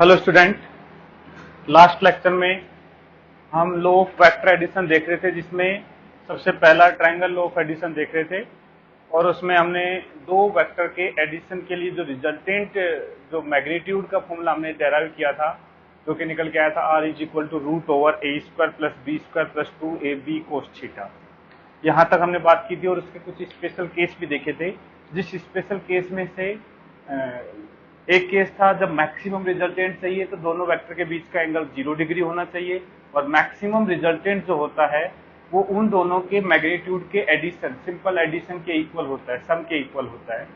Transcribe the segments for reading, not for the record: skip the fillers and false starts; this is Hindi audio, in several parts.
हेलो स्टूडेंट, लास्ट लेक्चर में हम लॉ ऑफ वेक्टर एडिशन देख रहे थे, जिसमें सबसे पहला ट्रायंगल लॉ ऑफ एडिशन देख रहे थे और उसमें हमने दो वेक्टर के एडिशन के लिए जो रिजल्टेंट जो मैग्नीट्यूड का फॉर्मूला हमने डेराइव किया था, जो कि निकल के आया था r is equal to root over A square plus B square plus 2ab cos theta. यहाँ तक हमने बात की थी और उसके कुछ स्पेशल केस भी देखे थे। जिस स्पेशल केस में से एक केस था जब मैक्सिमम रिजल्टेंट चाहिए तो दोनों वेक्टर के बीच का एंगल 0 डिग्री होना चाहिए, और मैक्सिमम रिजल्टेंट जो होता है वो उन दोनों के मैग्नीट्यूड के एडिशन, सिंपल एडिशन के इक्वल होता है, सम के इक्वल होता है।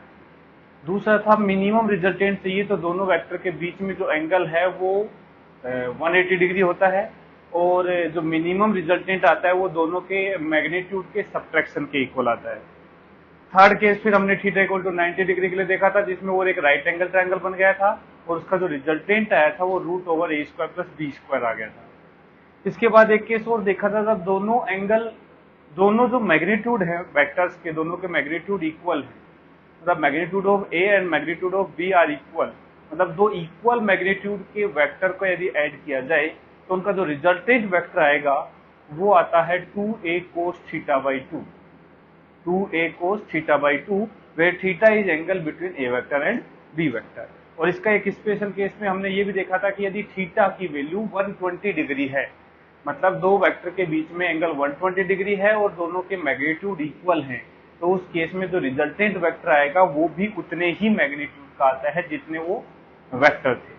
दूसरा था मिनिमम रिजल्टेंट चाहिए तो दोनों वेक्टर के बीच में जो एंगल है वो 180 डिग्री होता है, और जो मिनिमम रिजल्टेंट आता है वो दोनों के मैग्नीट्यूड के सब्ट्रैक्शन के इक्वल आता है। थर्ड केस फिर हमने थीटा इक्वल टू 90 डिग्री के लिए देखा था, जिसमें वो एक राइट एंगल ट्रायंगल बन गया था और उसका जो रिजल्टेंट आया था वो रूट ओवर ए स्क्वायर प्लस बी स्क्वायर आ गया था। इसके बाद एक केस और देखा था जब दोनों जो मैग्नीट्यूड है वेक्टर्स के, दोनों के मैग्नीट्यूड इक्वल है, मतलब magnitude of A and magnitude of B are equal, मतलब दो इक्वल मैग्नीट्यूड के वेक्टर को यदि ऐड किया जाए तो उनका जो रिजल्टेंट वेक्टर आएगा वो आता है 2a cos theta by 2a cos theta by 2, where theta is angle between A vector and B vector. और इसका एक स्पेशल केस में हमने ये भी देखा था कि यदि थीटा की वैल्यू 120 डिग्री है, मतलब दो वेक्टर के बीच में एंगल 120 डिग्री है और दोनों के मैग्नीट्यूड इक्वल हैं, तो उस केस में जो रिजल्टेंट वेक्टर आएगा वो भी उतने ही मैग्नीट्यूड का आता है जितने वो वेक्टर थे।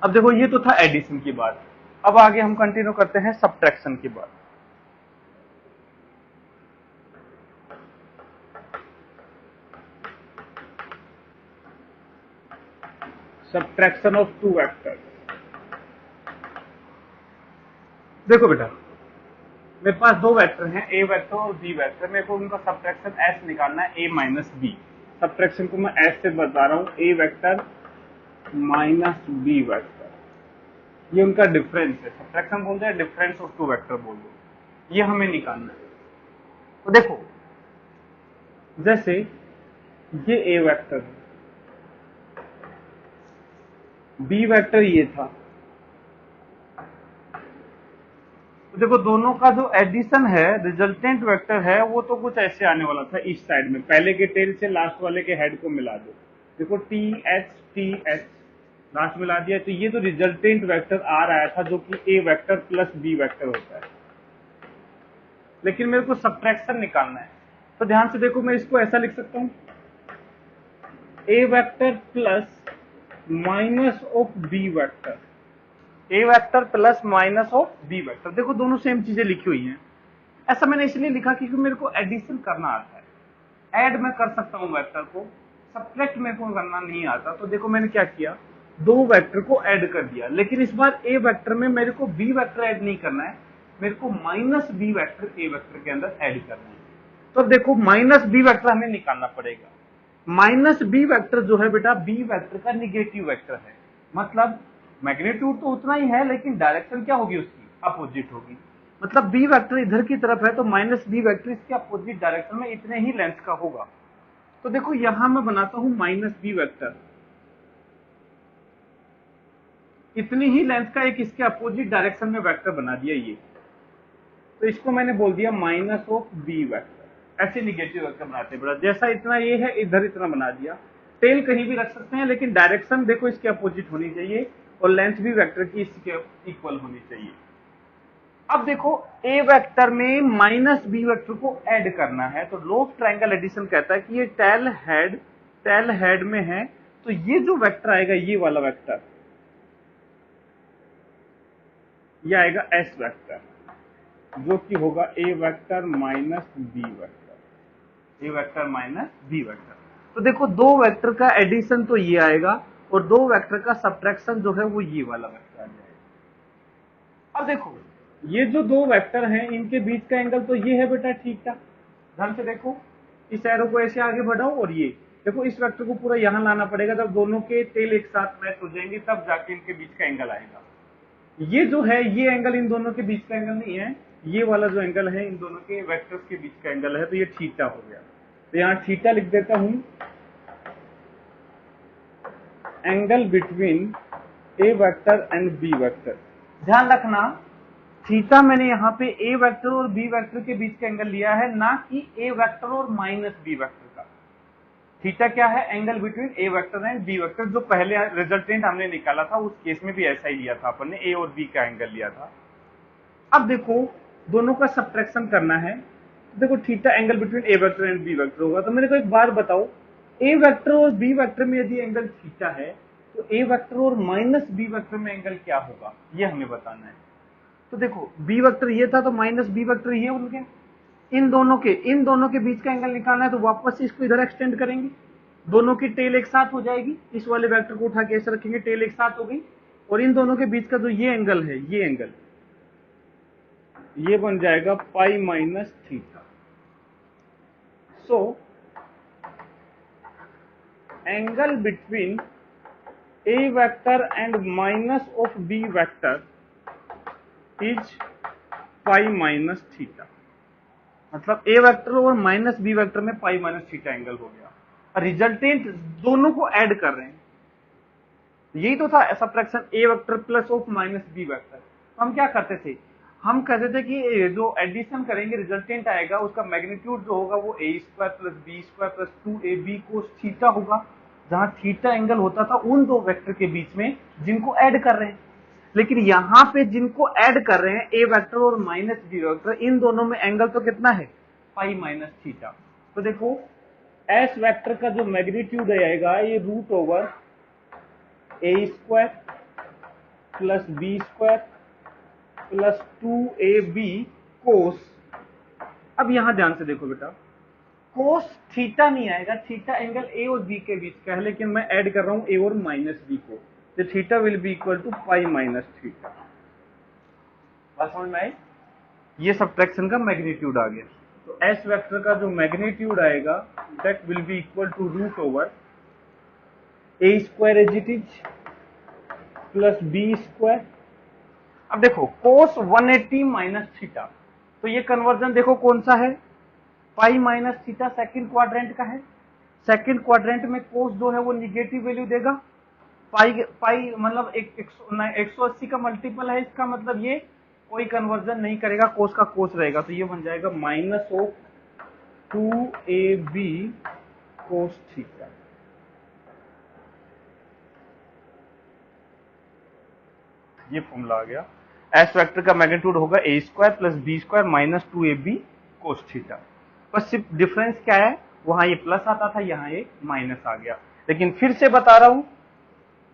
अब देखो, ये तो था एडिशन की बात। अब आगे हम कंटिन्यू करते हैं सब्ट्रैक्शन की बात। Subtraction of two vector. देखो बेटा, मेरे पास दो वेक्टर हैं, ए वेक्टर और बी वेक्टर। मेरे को उनका सब्ट्रैक्शन एस निकालना है, ए माइनस बी। सब्ट्रैक्शन को मैं एस से बता रहा हूं, a vector minus B vector, ये उनका डिफरेंस है। सब्ट्रैक्शन बोलते हैं डिफरेंस ऑफ टू वेक्टर बोल दो, ये हमें निकालना है। तो देखो, जैसे ये ए वेक्टर है, बी वेक्टर ये था, तो देखो दोनों का जो एडिशन है, रिजल्टेंट वेक्टर है, वो तो कुछ ऐसे आने वाला था इस साइड में। पहले के टेल से लास्ट वाले के हेड को मिला दो, देखो टी एच लास्ट मिला दिया, तो ये जो रिजल्टेंट वेक्टर आर आया था जो कि A vector plus b vector होता है। लेकिन मेरे को सब्ट्रैक्शन निकालना है, तो ध्यान से देखो, मैं इसको ऐसा लिख सकता हूं, a vector plus minus of B vector, A vector plus minus of B vector. देखो दोनों सेम चीजें लिखी हुई हैं। ऐसा मैंने इसलिए लिखा क्योंकि मेरे को एडिशन करना आता है, ऐड मैं कर सकता हूं वेक्टर को, सब्ट्रैक्ट मेरे को करना नहीं आता। तो देखो मैंने क्या किया, दो वेक्टर को ऐड कर दिया, लेकिन इस बार ए वेक्टर में मेरे को बी वेक्टर ऐड नहीं करना है, मेरे को माइनस बी वेक्टर ए वेक्टर के अंदर ऐड करना है। तो देखो माइनस बी वेक्टर हमें निकालना पड़ेगा। माइनस बी वेक्टर जो है बेटा, बी वेक्टर का निगेटिव वेक्टर है, मतलब मैग्नीट्यूड तो उतना ही है लेकिन डायरेक्शन क्या होगी उसकी, अपोजिट होगी। मतलब बी वेक्टर इधर की तरफ है तो माइनस बी वेक्टर इसके अपोजिट डायरेक्शन में इतने ही लेंथ का होगा। तो देखो यहां मैं बनाता हूं माइनस बी वेक्टर, इतनी ही लेंथ का एक इसके अपोजिट डायरेक्शन में वेक्टर बना दिया ये, तो इसको मैंने बोल दिया माइनस ऑफ बी वेक्टर। ऐसे निगेटिव वेक्टर बनाते हैं बेटा, जैसा इतना ये है इधर इतना बना दिया। टेल कहीं भी रख सकते हैं लेकिन डायरेक्शन देखो इसके अपोजिट होनी चाहिए और लेंथ भी वेक्टर की इसके इक्वल होनी चाहिए। अब देखो ए वेक्टर में माइनस बी वेक्टर को ऐड करना है, तो लॉ ऑफ ट्रायंगल एडिशन कहता है कि ये टेल हेड में है, तो ये जो वेक्टर आएगा, ये वाला वेक्टर, ये आएगा एस वेक्टर, जो कि होगा a vector minus B vector, A vector minus B vector. तो देखो दो वेक्टर का एडिशन तो ये आएगा और दो वेक्टर का सब्ट्रैक्शन जो है वो ये वाला वेक्टर आ जाएगा। अब देखो ये जो दो वेक्टर हैं इनके बीच का एंगल तो ये है बेटा थीटा। ध्यान से देखो, इस एरो को ऐसे आगे बढ़ाओ और ये देखो, इस वेक्टर को पूरा यहां लाना पड़ेगा, जब दोनों के टेल एक साथ मैच हो जाएंगे तब जाके इनके बीच का एंगल आएगा। ये जो है ये एंगल इन दोनों के बीच का एंगल नहीं है, ये वाला जो एंगल है इन दोनों के वेक्टर्स के बीच का एंगल है, तो ये थीटा हो गया। तो यहाँ थीटा लिख देता हूं, angle between A vector and B vector. ध्यान रखना थीटा मैंने यहाँ पे ए वेक्टर और बी वेक्टर के बीच का एंगल लिया है, ना कि ए वेक्टर और माइनस बी वेक्टर का। थीटा क्या है? Angle between A vector and B vector. जो पहले रिजल्टेंट हमने निकाला था उस केस में भी ऐसा ही लिया था अपन ने, ए और बी का एंगल लिया था। अब देखो दोनों का सब्ट्रैक्शन करना है। देखो theta angle between A vector and B vector होगा। तो मेरे को एक बात बताओ, ए वेक्टर और बी वेक्टर में यदि एंगल थीटा है तो ए वेक्टर और माइनस बी वेक्टर में एंगल क्या होगा, ये हमें बताना है। तो देखो बी वेक्टर ये था तो माइनस बी वेक्टर ये उनके, इन दोनों के बीच का एंगल निकालना है तो वापस से इसको इधर एक्सटेंड करेंगे, दोनों की टेल एक साथ हो जाएगी। इस वाले वेक्टर को उठा के ऐसे रखेंगे, टेल एक साथ हो गई, और इन दोनों के बीच का जो ये एंगल है, ये एंगल ये बन जाएगा pi minus theta. So angle between A vector and minus of B vector is pi minus theta. मतलब ए वेक्टर और माइनस बी वेक्टर में पाई माइनस थीटा एंगल हो गया। रिजल्टेंट दोनों को ऐड कर रहे हैं, यही तो था subtraction A vector plus of minus B vector. हम क्या करते थे? हम कहते थे कि जो एडिशन करेंगे रिजल्टेंट आएगा उसका मैग्नीट्यूड जो होगा वो a square plus B square plus 2ab cos theta होगा, जहां थीटा एंगल होता था उन दो वेक्टर के बीच में जिनको ऐड कर रहे हैं। लेकिन यहां पे जिनको ऐड कर रहे हैं ए वेक्टर और माइनस बी वेक्टर, इन दोनों में एंगल तो कितना है? Pi minus theta. तो देखो एस वेक्टर का जो मैग्नीट्यूड आएगा ये रूट ओवर ए square plus B square plus 2ab cos. अब यहां ध्यान से देखो बेटा, कोस थीटा नहीं आएगा, थीटा एंगल ए और बी के बीच का है, लेकिन मैं ऐड कर रहा हूं ए और माइनस बी को, तो theta will be equal to pi minus theta. बात समझ में आई? ये सब्ट्रैक्शन का मैग्नीट्यूड आ गया। तो एस वेक्टर का जो मैग्नीट्यूड आएगा that will be equal to root over A square as it is plus B square. अब देखो कोस 180 माइनस थीटा, तो ये कन्वर्जन देखो कौन सा है? Pi minus theta second quadrant का है। सेकंड क्वाड्रेंट में कोस जो है वो निगेटिव वैल्यू देगा। पाई मतलब 180 का मल्टीपल है, इसका मतलब ये कोई कन्वर्जन नहीं करेगा, कोस का कोस रहेगा। तो ये बन जाएगा minus of 2ab cos theta. ये फॉर्मूला आ गया। एस वेक्टर का मैग्नीट्यूड होगा a square plus B square minus 2ab cos theta. बस सिर्फ डिफरेंस क्या है, वहां ये प्लस आता था, यहाँ ये माइनस आ गया। लेकिन फिर से बता रहा हूं,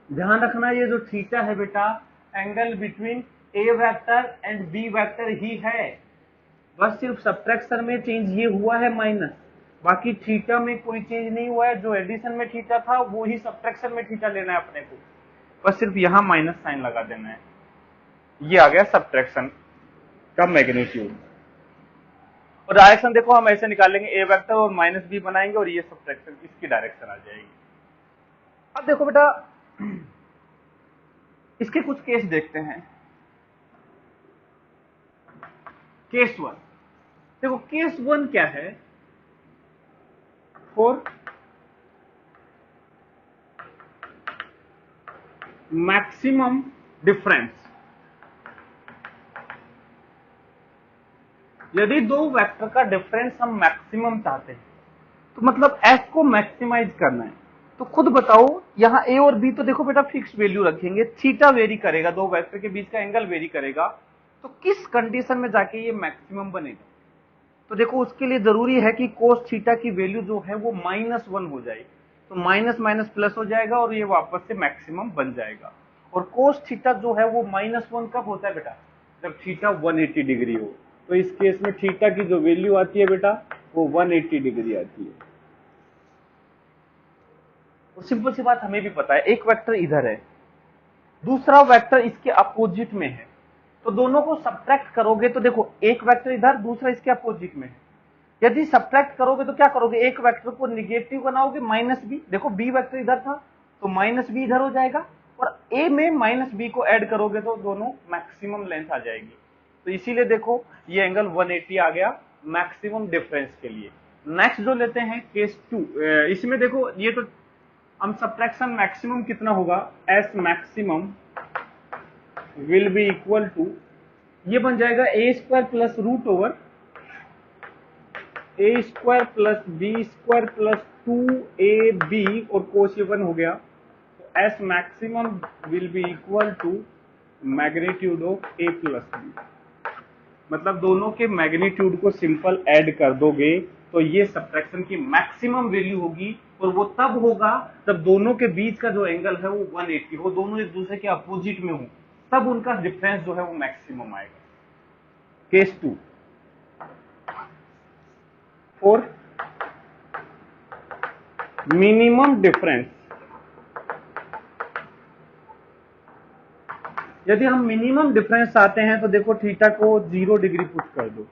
ध्यान रखना ये जो थीटा है बेटा angle between A vector and B vector ही है। बस सिर्फ सब्ट्रैक्शन में चेंज ये हुआ है माइनस, बाकी थीटा में कोई चेंज नहीं हुआ है। जो एडिशन में थीटा था वो ही सब्ट्रैक्शन में थीटा लेना है अपने को, बस सिर्फ यहां माइनस साइन लगा देना है। ये आ गया सब्ट्रैक्शन का मैग्नीट्यूड। और डायरेक्शन देखो हम ऐसे निकालेंगे, ए वेक्टर और माइनस बी बनाएंगे और ये सब्ट्रैक्शन इसकी डायरेक्शन आ जाएगी। अब देखो बेटा इसके कुछ केस देखते हैं। केस 1 देखो, केस 1 क्या है? फॉर मैक्सिमम डिफरेंस, यदि दो वेक्टर का डिफरेंस हम मैक्सिमम चाहते हैं तो मतलब एस को मैक्सिमाइज करना है। तो खुद बताओ यहां ए और बी तो देखो बेटा फिक्स वैल्यू रखेंगे, थीटा वेरी करेगा, दो वेक्टर के बीच का एंगल वेरी करेगा, तो किस कंडीशन में जाके ये मैक्सिमम बनेगा? तो देखो उसके लिए जरूरी है कि कोस थीटा की वैल्यू जो है वो -1 हो जाए, तो माइनस माइनस प्लस हो जाएगा और ये वापस से मैक्सिमम बन जाएगा। और कोस थीटा जो है वो -1 कब होता है बेटा? जब थीटा 180 डिग्री हो। तो इस केस में थीटा की जो वैल्यू आती है बेटा वो 180 डिग्री आती है। और सिंपल सी बात हमें भी पता है, एक वेक्टर इधर है, दूसरा वेक्टर इसके अपोजिट में है, तो दोनों को सब्ट्रैक्ट करोगे तो देखो एक वेक्टर इधर, दूसरा इसके अपोजिट में है। यदि सब्ट्रैक्ट करोगे तो क्या करोगे? एक वेक्टर को निगेटिव बनाओगे -b, देखो b वेक्टर इधर था तो -b इधर हो जाएगा, और a में -b को ऐड करोगे तो दोनों मैक्सिमम लेंथ आ जाएगी। तो इसीलिए देखो ये एंगल 180 आ गया मैक्सिमम डिफरेंस के लिए। नेक्स्ट जो लेते हैं केस 2, इसमें देखो ये तो हम सब्ट्रैक्शन मैक्सिमम कितना होगा, s maximum will be equal to, ये बन जाएगा a square plus root over A square plus B square plus 2ab और कोस ये 1 हो गया, तो s maximum will be equal to magnitude of a plus b. मतलब दोनों के मैग्नीट्यूड को सिंपल ऐड कर दोगे तो ये सब्ट्रैक्शन की मैक्सिमम वैल्यू होगी, और वो तब होगा जब दोनों के बीच का जो एंगल है वो 180 हो, दोनों एक दूसरे के अपोजिट में हो, तब उनका डिफरेंस जो है वो मैक्सिमम आएगा। केस 2 फॉर मिनिमम डिफरेंस, यदि हम मिनिमम डिफरेंस चाहते हैं तो देखो थीटा को 0 डिग्री पुट कर दो,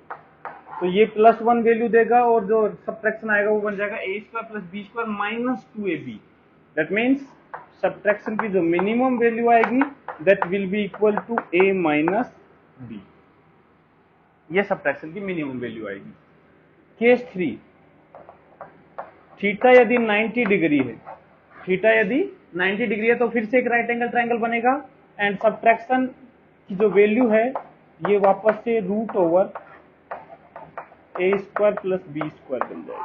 तो ये +1 वैल्यू देगा और जो सब्ट्रैक्शन आएगा वो बन जाएगा a square plus B square minus 2ab। That means subtraction की जो मिनिमम वैल्यू आएगी that will be equal to a minus b, ये सब्ट्रैक्शन की मिनिमम वैल्यू आएगी। केस 3, थीटा यदि 90 डिग्री है, थीटा यदि 90 डिग्री है तो फिर से एक राइट एंगल ट्रायंगल बनेगा, एंड सब्ट्रैक्शन की जो वैल्यू है ये वापस से रूट ओवर ए स्क्वायर प्लस बी स्क्वायर बन जाएगी।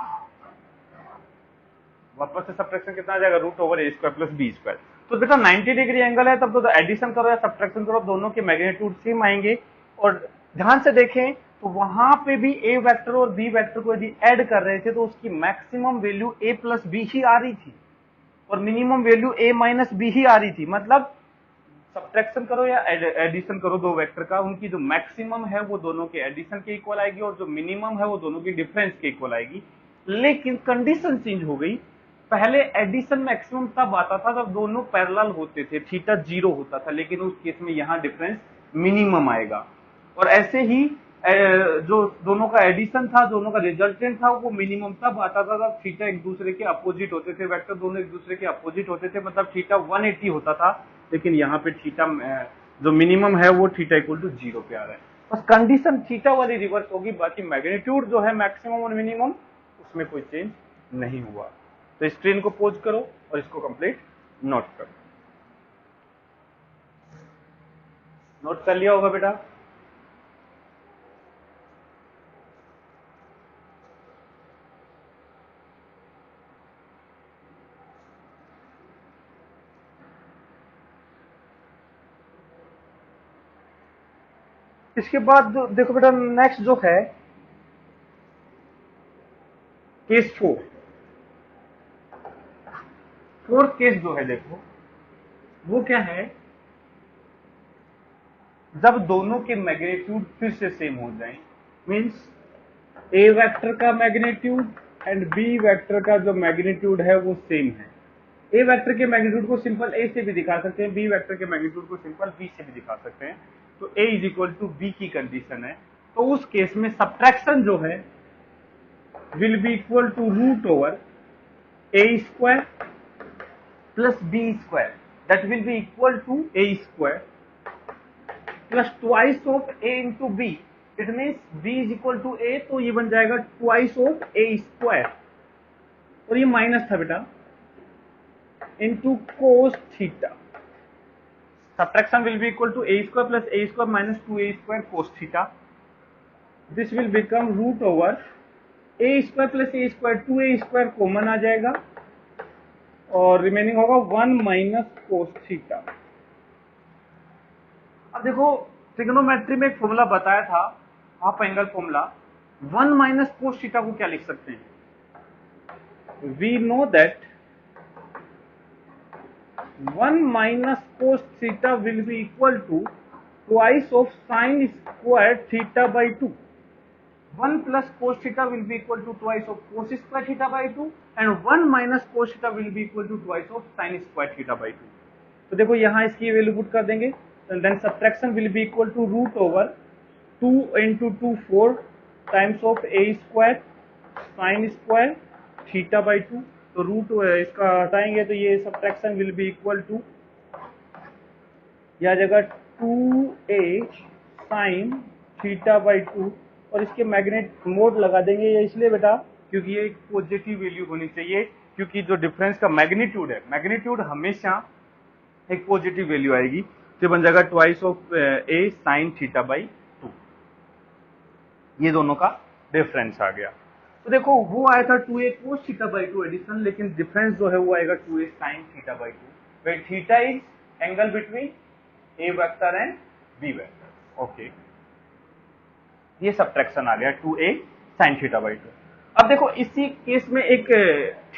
वापस से सब्ट्रैक्शन कितना आ जाएगा, रूट ओवर ए स्क्वायर प्लस बी स्क्वायर। तो बेटा 90 डिग्री एंगल है, तब तो एडिशन करो या सब्ट्रैक्शन करो दोनों के मैग्नीट्यूड सेम आएंगे। और ध्यान से देखें तो वहां पे भी ए वेक्टर और बी वेक्टर को यदि ऐड कर रहे थे तो उसकी मैक्सिमम वैल्यू ए प्लस बी ही आ रही थी और मिनिमम वैल्यू ए माइनस बी ही आ रही थी। मतलब सब्ट्रैक्शन करो या एडिशन करो दो वेक्टर का, उनकी जो मैक्सिमम है वो दोनों के एडिशन के इक्वल आएगी और जो मिनिमम है वो दोनों की डिफरेंस के इक्वल आएगी। लेकिन कंडीशन चेंज हो गई, पहले एडिशन मैक्सिमम तब आता था जब दोनों पैरेलल होते थे, थीटा 0 होता था, लेकिन उस केस में यहां डिफरेंस मिनिमम आएगा। और ऐसे ही जो दोनों का एडिशन था, दोनों का रिजल्टेंट था, वो मिनिमम तब आता था जब थीटा एक दूसरे के अपोजिट होते थे, वेक्टर दोनों एक दूसरे के अपोजिट होते थे, मतलब थीटा 180 होता था, लेकिन यहाँ पे थीटा जो मिनिमम है वो थीटा इक्वल टू 0 पे आ रहा है। बस कंडीशन थीटा वाली रिवर्स होगी, बाकी मैग्नीट्यूड जो है मैक्सिमम और मिनिमम उसमें कोई चेंज नहीं हुआ। तो स्क्रीन को पोज करो और इसको कंप्लीट नोट करो। नोट कर लिया होगा बेटा? इसके बाद देखो बेटा नेक्स्ट जो है केस 4, फोर्थ केस जो है देखो वो क्या है, जब दोनों के मैग्नीट्यूड फिर से सेम हो जाएं, मींस ए वेक्टर का मैग्नीट्यूड एंड बी वेक्टर का जो मैग्नीट्यूड है वो सेम है। ए वेक्टर के मैग्नीट्यूड को सिंपल ए से भी दिखा सकते हैं, बी वेक्टर के मैग्नीट्यूड को सिंपल बी से भी दिखा सकते हैं, तो A is equal to B की कंडीशन है। तो उस केस में सब्ट्रैक्शन जो है will be equal to root over A square plus B square, that will be equal to a square plus twice of a into b. It means b is equal to a, तो ये बन जाएगा ट्वाइस ऑफ ए स्क्वायर, और ये माइनस था बेटा, into cos theta. Subtraction will be equal to a square plus a square minus 2a square cos theta. This will become root over a square plus a square, 2a square common आ जाएगा और रिमेनिंग होगा 1 माइनस cos theta. अब देखो ट्रिग्नोमेट्री में एक फॉर्मूला बताया था, half angle formula, 1 minus cos theta को क्या लिख सकते हैं? We know that 1 minus cos theta will be equal to twice of sin square theta by 2. 1 plus cos theta will be equal to twice of cos square theta by 2 and 1 minus cos theta will be equal to twice of sin square theta by 2. तो देखो यहाँ इसकी वैल्यू पुट कर देंगे, then subtraction will be equal to root over 2 into 2 4 times of a square sin square theta by 2. तो रूट इसका हटाएंगे तो ये subtraction will be equal to यह जगह 2a sin थीटा बाई 2 और इसके मैग्नेट मोड लगा देंगे। ये इसलिए बेटा क्योंकि ये एक पॉजिटिव वैल्यू होनी चाहिए, क्योंकि जो डिफरेंस का मैग्नीट्यूड है, मैग्नीट्यूड हमेशा एक पॉजिटिव वैल्यू आएगी, तो बन जाएगा twice of A sine theta by 2। ये दोनों का डिफरेंस आ गया। तो देखो वो आया था 2a cos theta by 2 addition, लेकिन डिफरेंस जो है वो आएगा 2a sin theta by 2, where theta is angle between a vector and b vector. Okay, ये सब्ट्रैक्शन आ गया 2a sin थीटा बाई 2। अब देखो इसी केस में एक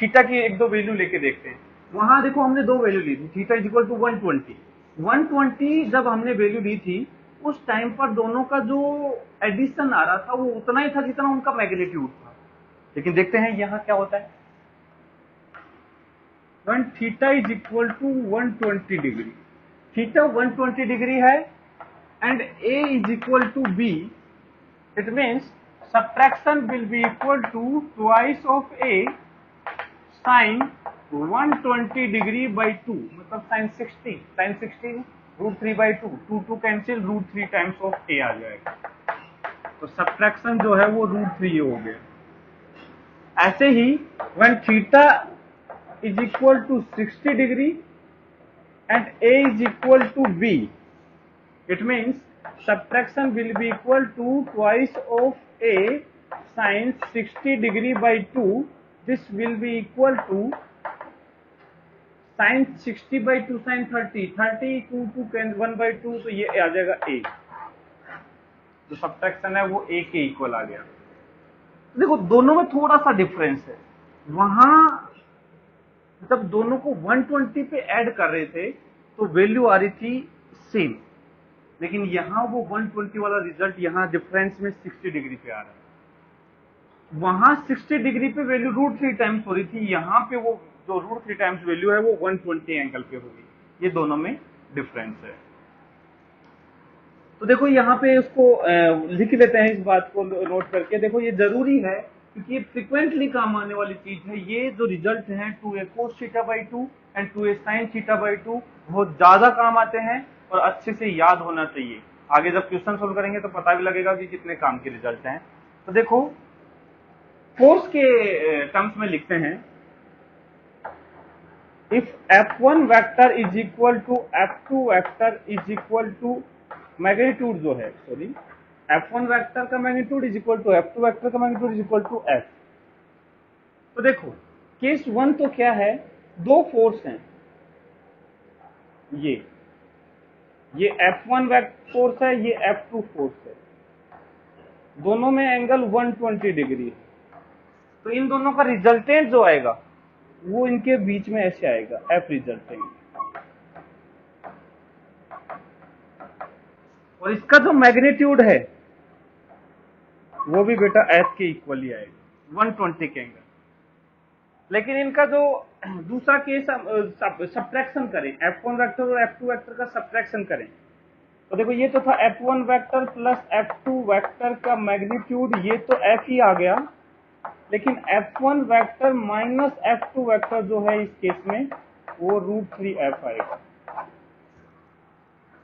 थीटा की एक दो वैल्यू लेके देखते हैं। वहां देखो हमने दो वैल्यू ली थी, थीटा इज इक्वल टू 120 जब हमने वैल्यू ली थी उस टाइम पर दोनों का जो एडिशन आ रहा था वो उतना ही था जितना उनका मैग्नीट्यूड था। लेकिन देखते हैं यहाँ क्या होता है। when theta is equal to 120 degree, theta 120 degree है and a is equal to b, it means subtraction will be equal to twice of a sin 120 degree by 2, मतलब sin 60 √3 by 2, 2 cancel, √3 times of a आ जाएगा। तो सब्ट्रैक्शन जो है वो √3 हो गया। ऐसे ही when theta is equal to 60 degree and a is equal to b, it means subtraction will be equal to twice of a sin 60 degree by 2, this will be equal to sin 60 by 2 sin 30, 2 can 1 by 2, तो ये आ जाएगा a। जो सब्ट्रैक्शन है वो a के इक्वल आ गया। देखो दोनों में थोड़ा सा डिफरेंस है, वहां जब दोनों को 120 पे ऐड कर रहे थे तो वैल्यू आ रही थी सेम, लेकिन यहां वो 120 वाला रिजल्ट यहाँ डिफरेंस में 60 डिग्री पे आ रहा है। वहां 60 डिग्री पे वैल्यू √3 टाइम्स हो रही थी, यहाँ पे वो जो √3 टाइम्स वैल्यू है वो 120 एंगल पे होगी। ये दोनों में डिफरेंस है। तो देखो यहाँ पे इसको लिख लेते हैं, इस बात को नोट करके। देखो ये जरूरी है क्योंकि ये फ्रिक्वेंटली काम आने वाली चीज है। ये जो रिजल्ट है 2a cos theta by 2 and 2a sin theta by 2 बहुत ज्यादा काम आते हैं और अच्छे से याद होना चाहिए। आगे जब क्वेश्चन सोल्व करेंगे तो पता भी लगेगा कि कितने काम के रिजल्ट हैं। तो देखो फोर्स के टर्म्स में लिखते हैं, if F1 vector is equal to F2 vector is equal to magnitude जो है, सॉरी, F1 वेक्टर का magnitude is equal to F2 vector का magnitude is equal to F। तो देखो केस 1 तो क्या है, दो फोर्स हैं, ये F1 फोर्स है, ये F2 फोर्स है, दोनों में एंगल 120 डिग्री है। तो इन दोनों का रिजल्टेंट जो आएगा वो इनके बीच में ऐसे आएगा, F रिजल्टेंट। और इसका जो मैग्नीट्यूड है वो भी बेटा F के इक्वल ही आएगा, 120 के एंगल। लेकिन इनका जो दूसरा केस सब्ट्रैक्शन करें, F1 वेक्टर और F2 वेक्टर का सब्ट्रैक्शन करें, तो देखो ये तो था F1 vector plus F2 vector का मैग्नीट्यूड, ये तो F ही आ गया। लेकिन F1 vector minus F2 vector जो है इस केस में वो √3f आएगा।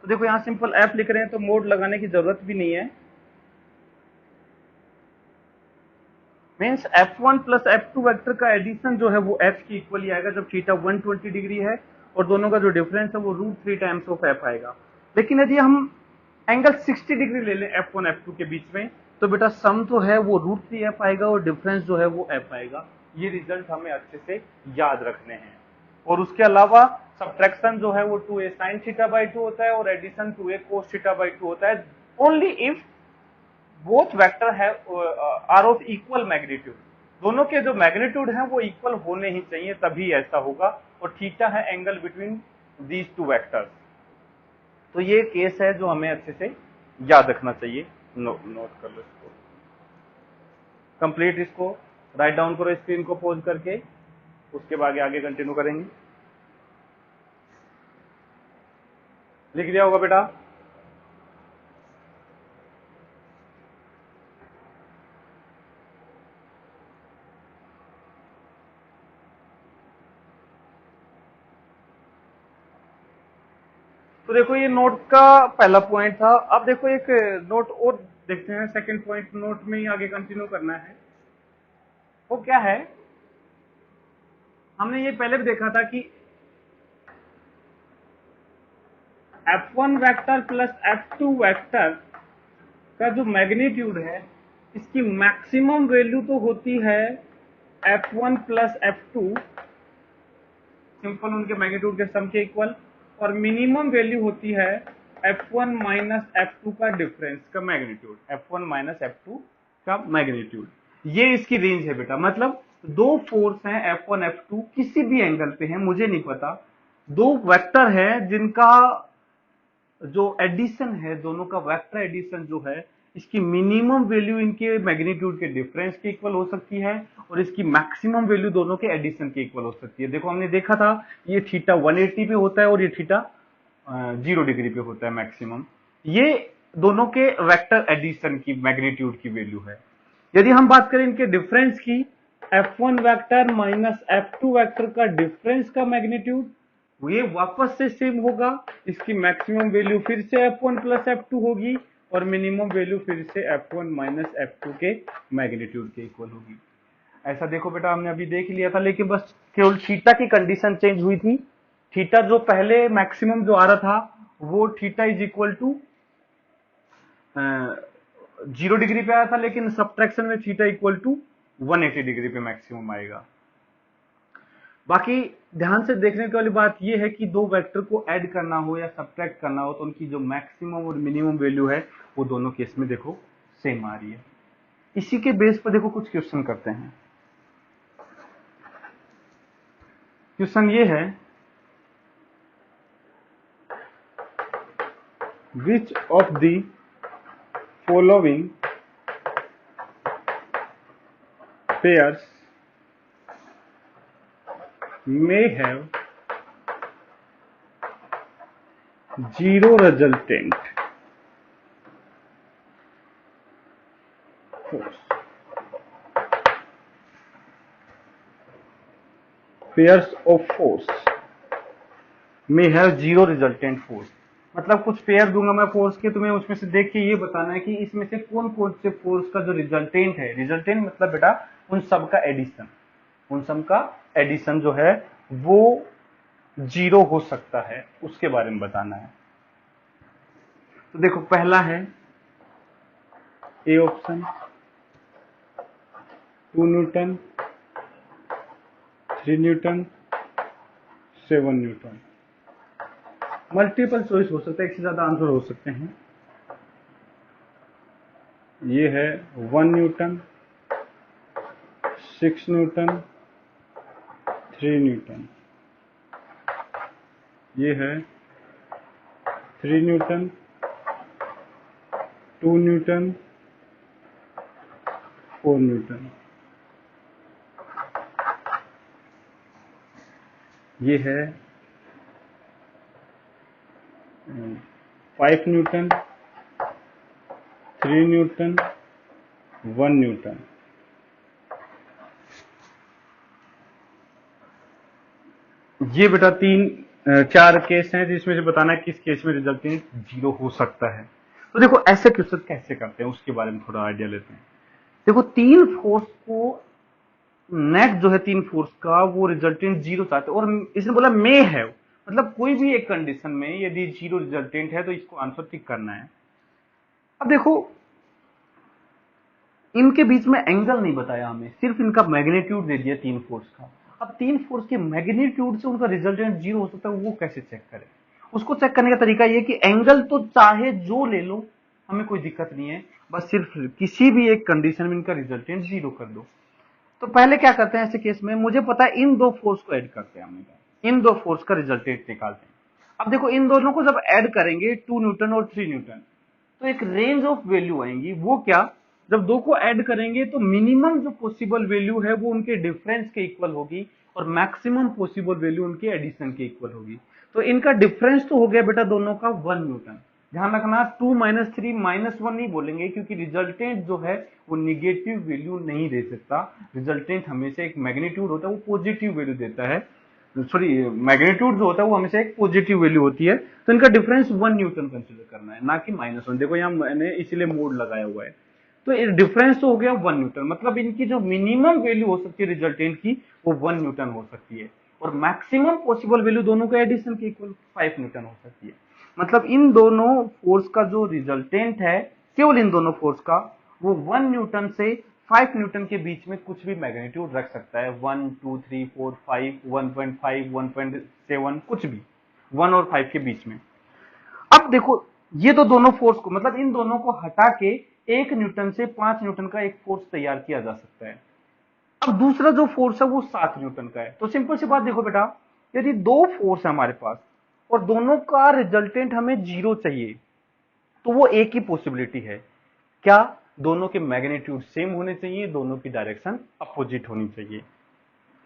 तो देखो यहां सिंपल F लिख रहे हैं तो मोड लगाने की जरूरत भी नहीं है। Means F1 plus F2 vector का एडिशन जो है वो F की इक्वल ही आएगा जब थीटा 120 डिग्री है और दोनों का जो डिफरेंस है वो √3 टाइम्स ऑफ F आएगा। लेकिन यदि हम एंगल 60 डिग्री ले लें F1 F2 के बीच में तो बेटा सम जो है वो √3f आएगा और डिफरेंस जो है वो F आएगा। ये रिजल्ट हमें अच्छे से याद रखने हैं। और उसके अलावा सब्ट्रैक्शन जो है वो 2a sin थीटा बाई 2 होता है और addition 2a cos theta by 2 होता है, ओनली इफ बोथ वेक्टर है आर ऑफ इक्वल मैग्नीट्यूड। दोनों के जो मैग्नीट्यूड हैं वो इक्वल होने ही चाहिए, तभी ऐसा होगा। और थीटा है angle between these two vectors. तो ये केस है जो हमें अच्छे से याद रखना चाहिए। नोट कर लो इसको, कंप्लीट इसको राइट डाउन करो, स्क्रीन को पॉज करके, उसके बाद आगे कंटिन्यू करेंगे। लिख दिया होगा बेटा? तो देखो ये नोट का पहला पॉइंट था। अब देखो एक नोट और देखते हैं, सेकंड पॉइंट नोट में ही आगे कंटिन्यू करना है। वो क्या है, हमने ये पहले भी देखा था कि F1 vector plus F2 vector का जो मैग्नीट्यूड है, इसकी मैक्सिमम वैल्यू तो होती है F1 प्लस F2, सिंपल उनके मैग्नीट्यूड के सम के इक्वल, और मिनिमम वैल्यू होती है F1 माइनस F2 का डिफरेंस का मैग्नीट्यूड, F1 माइनस F2 का मैग्नीट्यूड। ये इसकी रेंज है बेटा, मतलब दो फोर्स हैं F1 F2 किसी भी एंगल पे हैं, मुझे नहीं पता, दो वेक्टर है जिनका जो एडिशन है, दोनों का वेक्टर एडिशन जो है, इसकी मिनिमम वैल्यू इनके मैग्नीट्यूड के डिफरेंस के इक्वल हो सकती है और इसकी मैक्सिमम वैल्यू दोनों के एडिशन के इक्वल हो सकती है। देखो हमने देखा था ये थीटा 180 पे होता है और ये थीटा 0 डिग्री पे होता है मैक्सिमम। ये दोनों के वेक्टर एडिशन की मैग्नीट्यूड की वैल्यू है। यदि हम बात करें इनके डिफरेंस की, F1 vector minus F2 vector का डिफरेंस का मैग्नीट्यूड, ये वापस से सेम होगा, इसकी मैक्सिमम वैल्यू फिर से F1 प्लस F2 होगी और मिनिमम वैल्यू फिर से F1 माइनस F2 के मैग्नीट्यूड के इक्वल होगी। ऐसा देखो बेटा हमने अभी देख लिया था, लेकिन बस केवल थीटा की कंडीशन चेंज हुई थी। थीटा जो पहले मैक्सिमम जो आ रहा था वो theta is equal to 0 degree पे आया था, लेकिन सब्ट्रैक्शन में थीटा इक्वल टू 180 डिग्री पे मैक्सिमम आएगा। बाकी ध्यान से देखने वाली बात यह है कि दो वेक्टर को ऐड करना हो या सब्ट्रैक्ट करना हो तो उनकी जो मैक्सिमम और मिनिमम वैल्यू है वो दोनों केस में देखो सेम आ रही है। इसी के बेस पर देखो कुछ क्वेश्चन करते हैं। क्वेश्चन ये है, which of the following pairs may have zero resultant force. Pairs of force may have zero resultant force। मतलब कुछ पेयर दूंगा मैं फोर्स के, तुम्हें उसमें से देख के ये बताना है कि इसमें से कौन कौन से फोर्स का जो रिजल्टेंट है, रिजल्टेंट मतलब बेटा उन सब का एडिशन, उन सब का एडिशन जो है वो 0 हो सकता है, उसके बारे में बताना है। तो देखो पहला है A option, 2 Newton, 3 Newton, 7 Newton. Multiple choice हो सकता है, एक से ज्यादा आंसर हो सकते हैं। ये है 1 न्यूटन, 6 न्यूटन, 3 न्यूटन। ये है 3 न्यूटन, 2 न्यूटन, 4 न्यूटन। ये है 5 न्यूटन, 3 न्यूटन, 1 न्यूटन। ये बेटा 4 केस हैं जिसमें से बताना है किस केस में रिजल्टेंट 0 हो सकता है। तो देखो ऐसे क्वेश्चन कैसे करते हैं उसके बारे में थोड़ा आइडिया लेते हैं। देखो 3 फोर्स को नेट जो है 3 फोर्स का वो रिजल्टेंट 0 चाहते हैं, और इसने बोला मे है, मतलब कोई भी एक कंडीशन में यदि 0 रिजल्टेंट है तो इसको आंसर टिक करना है। अब देखो इनके बीच में एंगल नहीं बताया हमें, सिर्फ इनका मैग्नीट्यूड दे दिया 3 फोर्स का। अब 3 फोर्स के मैग्नीट्यूड से उनका रिजल्टेंट 0 हो सकता है, वो कैसे चेक करें? उसको चेक करने का तरीका ये कि एंगल तो चाहे जो ले लो, हमें कोई दिक्कत नहीं है, बस सिर्फ किसी भी एक कंडीशन में इनका रिजल्टेंट 0 कर दो। तो पहले क्या करते हैं ऐसे केस में, मुझे पता है इन दो फोर्स को ऐड करते हैं, हम इन दो फोर्स का रिजल्टेंट निकालते हैं। अब देखो इन दोनों को जब ऐड करेंगे 2 न्यूटन और 3 न्यूटन, तो एक रेंज ऑफ वैल्यू आएंगी। वो क्या, जब दो को ऐड करेंगे तो मिनिमम जो पॉसिबल वैल्यू है वो उनके डिफरेंस के इक्वल होगी और मैक्सिमम पॉसिबल वैल्यू उनके एडिशन के इक्वल होगी। तो इनका डिफरेंस तो हो गया बेटा दोनों का 1 न्यूटन। ध्यान रखना 2 माइनस 3 माइनस 1 नहीं बोलेंगे, क्योंकि रिजल्टेंट जो है वो निगेटिव वैल्यू नहीं दे सकता। रिजल्टेंट हमेशा एक मैग्नीट्यूड होता है वो पॉजिटिव वैल्यू देता है, सॉरी मैग्नीट्यूड जो होता है वो हमेशा एक पॉजिटिव वैल्यू होती है। तो इनका डिफरेंस 1 न्यूटन कंसीडर करना है, ना कि -1। देखो यहाँ मैंने इसीलिए मोड लगाया हुआ है। तो डिफरेंस तो हो गया 1 न्यूटन, मतलब इनकी जो मिनिमम वैल्यू हो सकती है रिजल्टेंट की वो 1 न्यूटन हो सकती है, और मैक्सिमम पॉसिबल वैल्यू दोनों के एडिशन के इक्वल 5 न्यूटन हो सकती है। मतलब इन दोनों फोर्स का जो रिजल्टेंट है, केवल इन दोनों फोर्स का, वो 1 न्यूटन से 5 न्यूटन के बीच में कुछ भी मैग्नीट्यूड रख सकता है। 1, 2, 3, 4, 5, 1.5, 1.7, कुछ भी 1 और 5 के बीच में। अब देखो, ये तो दोनों फोर्स को, मतलब इन दोनों को हटा के 1 न्यूटन से 5 न्यूटन का एक फोर्स तैयार किया जा सकता है। अब दूसरा जो फोर्स है वो 7 न्यूटन का है। तो सिंपल सी बात देखो बेटा, यदि दो फोर्स है हमारे पास और दोनों का रिजल्टेंट हमें 0 चाहिए, तो वो एक ही पॉसिबिलिटी है, क्या? दोनों के मैग्नीट्यूड सेम होने चाहिए, दोनों की डायरेक्शन अपोजिट होनी चाहिए।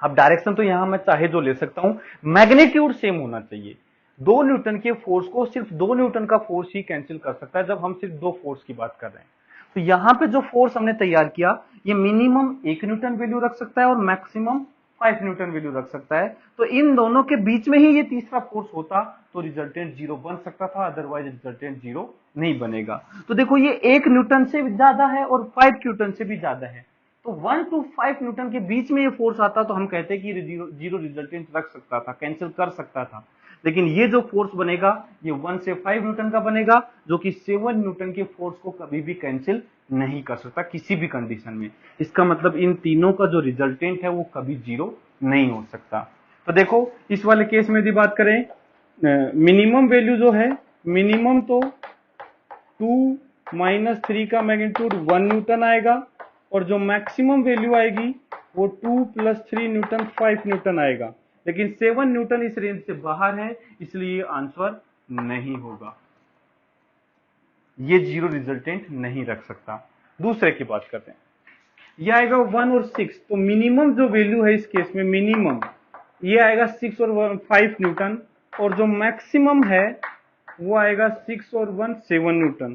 अब डायरेक्शन तो यहां मैं चाहे जो ले सकता हूं, मैग्नीट्यूड सेम होना चाहिए। 2 न्यूटन के फोर्स को सिर्फ 2 न्यूटन का फोर्स ही कैंसिल कर सकता है, जब हम सिर्फ 2 फोर्स की बात कर रहे हैं। तो यहां पे जो फोर्स हमने तैयार किया, ये मिनिमम 1 न्यूटन वैल्यू रख सकता है और मैक्सिमम 5 न्यूटन वैल्यू रख सकता है। तो इन दोनों के बीच में ही ये तीसरा फोर्स होता तो रिजल्टेंट 0 बन सकता था, अदरवाइज रिजल्टेंट 0 नहीं बनेगा। तो देखो, ये 1 न्यूटन से ज्यादा है और 5 न्यूटन से भी ज्यादा है, तो 1 to 5 न्यूटन के बीच में ये फोर्स आता तो हम कहते कि जीरो रिजल्टेंट रख सकता था, कैंसिल कर सकता था। लेकिन ये जो फोर्स बनेगा ये 1 से 5 न्यूटन का बनेगा, जो कि 7 न्यूटन के फोर्स को कभी भी कैंसिल नहीं कर सकता किसी भी कंडीशन में। इसका मतलब इन तीनों का जो रिजल्टेंट है वो कभी 0 नहीं हो सकता। तो देखो, इस वाले केस में यदि बात करें, मिनिमम वैल्यू जो है, मिनिमम तो 2 - 3 का मैग्नीट्यूड 1 न्यूटन आएगा, और जो मैक्सिमम वैल्यू आएगी वो 2 + 3 न्यूटन 5 न्यूटन आएगा। लेकिन 7 न्यूटन इस रेंज से बाहर है, इसलिए आंसर नहीं होगा, ये 0 रिजल्टेंट नहीं रख सकता। दूसरे की बात करते हैं, ये आएगा 1 और 6। तो मिनिमम जो वैल्यू है इस केस में, मिनिमम ये आएगा 6 और 5 न्यूटन, और जो मैक्सिमम है वो आएगा 6 और 1 7 न्यूटन।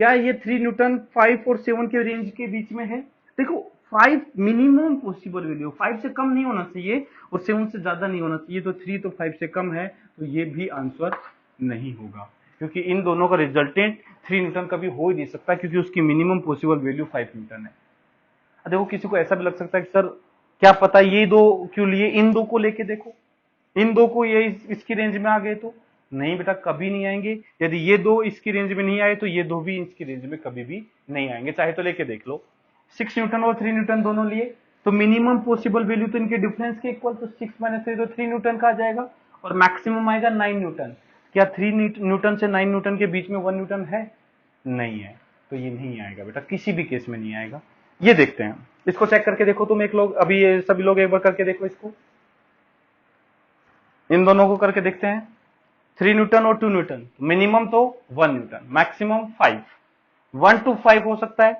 क्या ये 3 न्यूटन 5 और 7 के रेंज के बीच में है? देखो, 5 मिनिमम पॉसिबल वैल्यू, 5 से कम नहीं होना चाहिए और 7 से ज्यादा नहीं होना चाहिए, तो 3 तो 5 से कम है, तो ये भी आंसर नहीं होगा, क्योंकि इन दोनों का रिजल्टेंट 3 न्यूटन कभी हो ही नहीं सकता, क्योंकि उसकी मिनिमम पॉसिबल वैल्यू 5 न्यूटन है। देखो, किसी को ऐसा भी लग सकता है कि सर क्या पता ये दो क्यों लिए, इन दो को लेके देखो, इन दो को ये इसकी रेंज में आ गए, तो नहीं बेटा, कभी नहीं आएंगे। यदि ये दो इसकी रेंज में नहीं आए तो ये दो भी इसकी रेंज में कभी भी नहीं आएंगे, चाहे तो लेके देख लो। 6 न्यूटन और 3 न्यूटन दोनों लिए, तो मिनिमम पॉसिबल वैल्यू तो इनके डिफरेंस के इक्वल, तो 6 - 3 तो 3 न्यूटन का आ जाएगा, और मैक्सिमम आएगा 9 न्यूटन। क्या 3 न्यूटन से 9 न्यूटन के बीच में 1 न्यूटन है? नहीं है, तो ये नहीं आएगा बेटा, किसी भी केस में नहीं आएगा। ये देखते हैं, इसको चेक करके देखो तुम, एक लोग अभी, ये सभी लोग एक बार करके देखो इसको, इन दोनों को करके देखते हैं। 3 न्यूटन और 2 न्यूटन, मिनिमम तो 1 न्यूटन, मैक्सिमम 5, 1 to 5 हो सकता है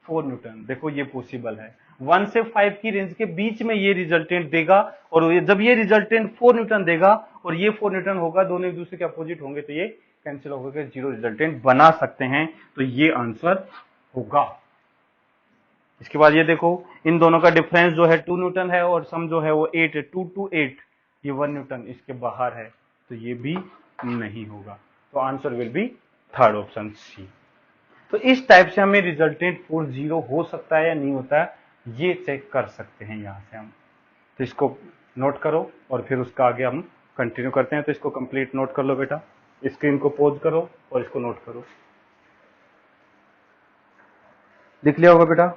4 न्यूटन। देखो, ये पॉसिबल है, 1 से 5 की रेंज के बीच में ये रिजल्टेंट देगा, और जब ये रिजल्टेंट 4 न्यूटन देगा और ये 4 न्यूटन होगा, दोनों एक दूसरे के अपोजिट होंगे, तो ये कैंसिल होकर 0 रिजल्टेंट बना सकते हैं, तो ये आंसर होगा। इसके बाद ये देखो, इन दोनों का डिफरेंस जो है 2 न्यूटन है, और सम जो है वो 8 है, 2 to 8, ये 1 न्यूटन इसके बाहर है, तो ये भी नहीं होगा। तो answer will be third option C. तो इस टाइप से हमें रिजल्टेंट फोर्स 0 हो सकता है या नहीं होता है, ये चेक कर सकते हैं यहां से हम। तो इसको नोट करो और फिर उसका आगे हम कंटिन्यू करते हैं। तो इसको कंप्लीट नोट कर लो बेटा, स्क्रीन को पॉज करो और इसको नोट करो। लिख लिया होगा बेटा?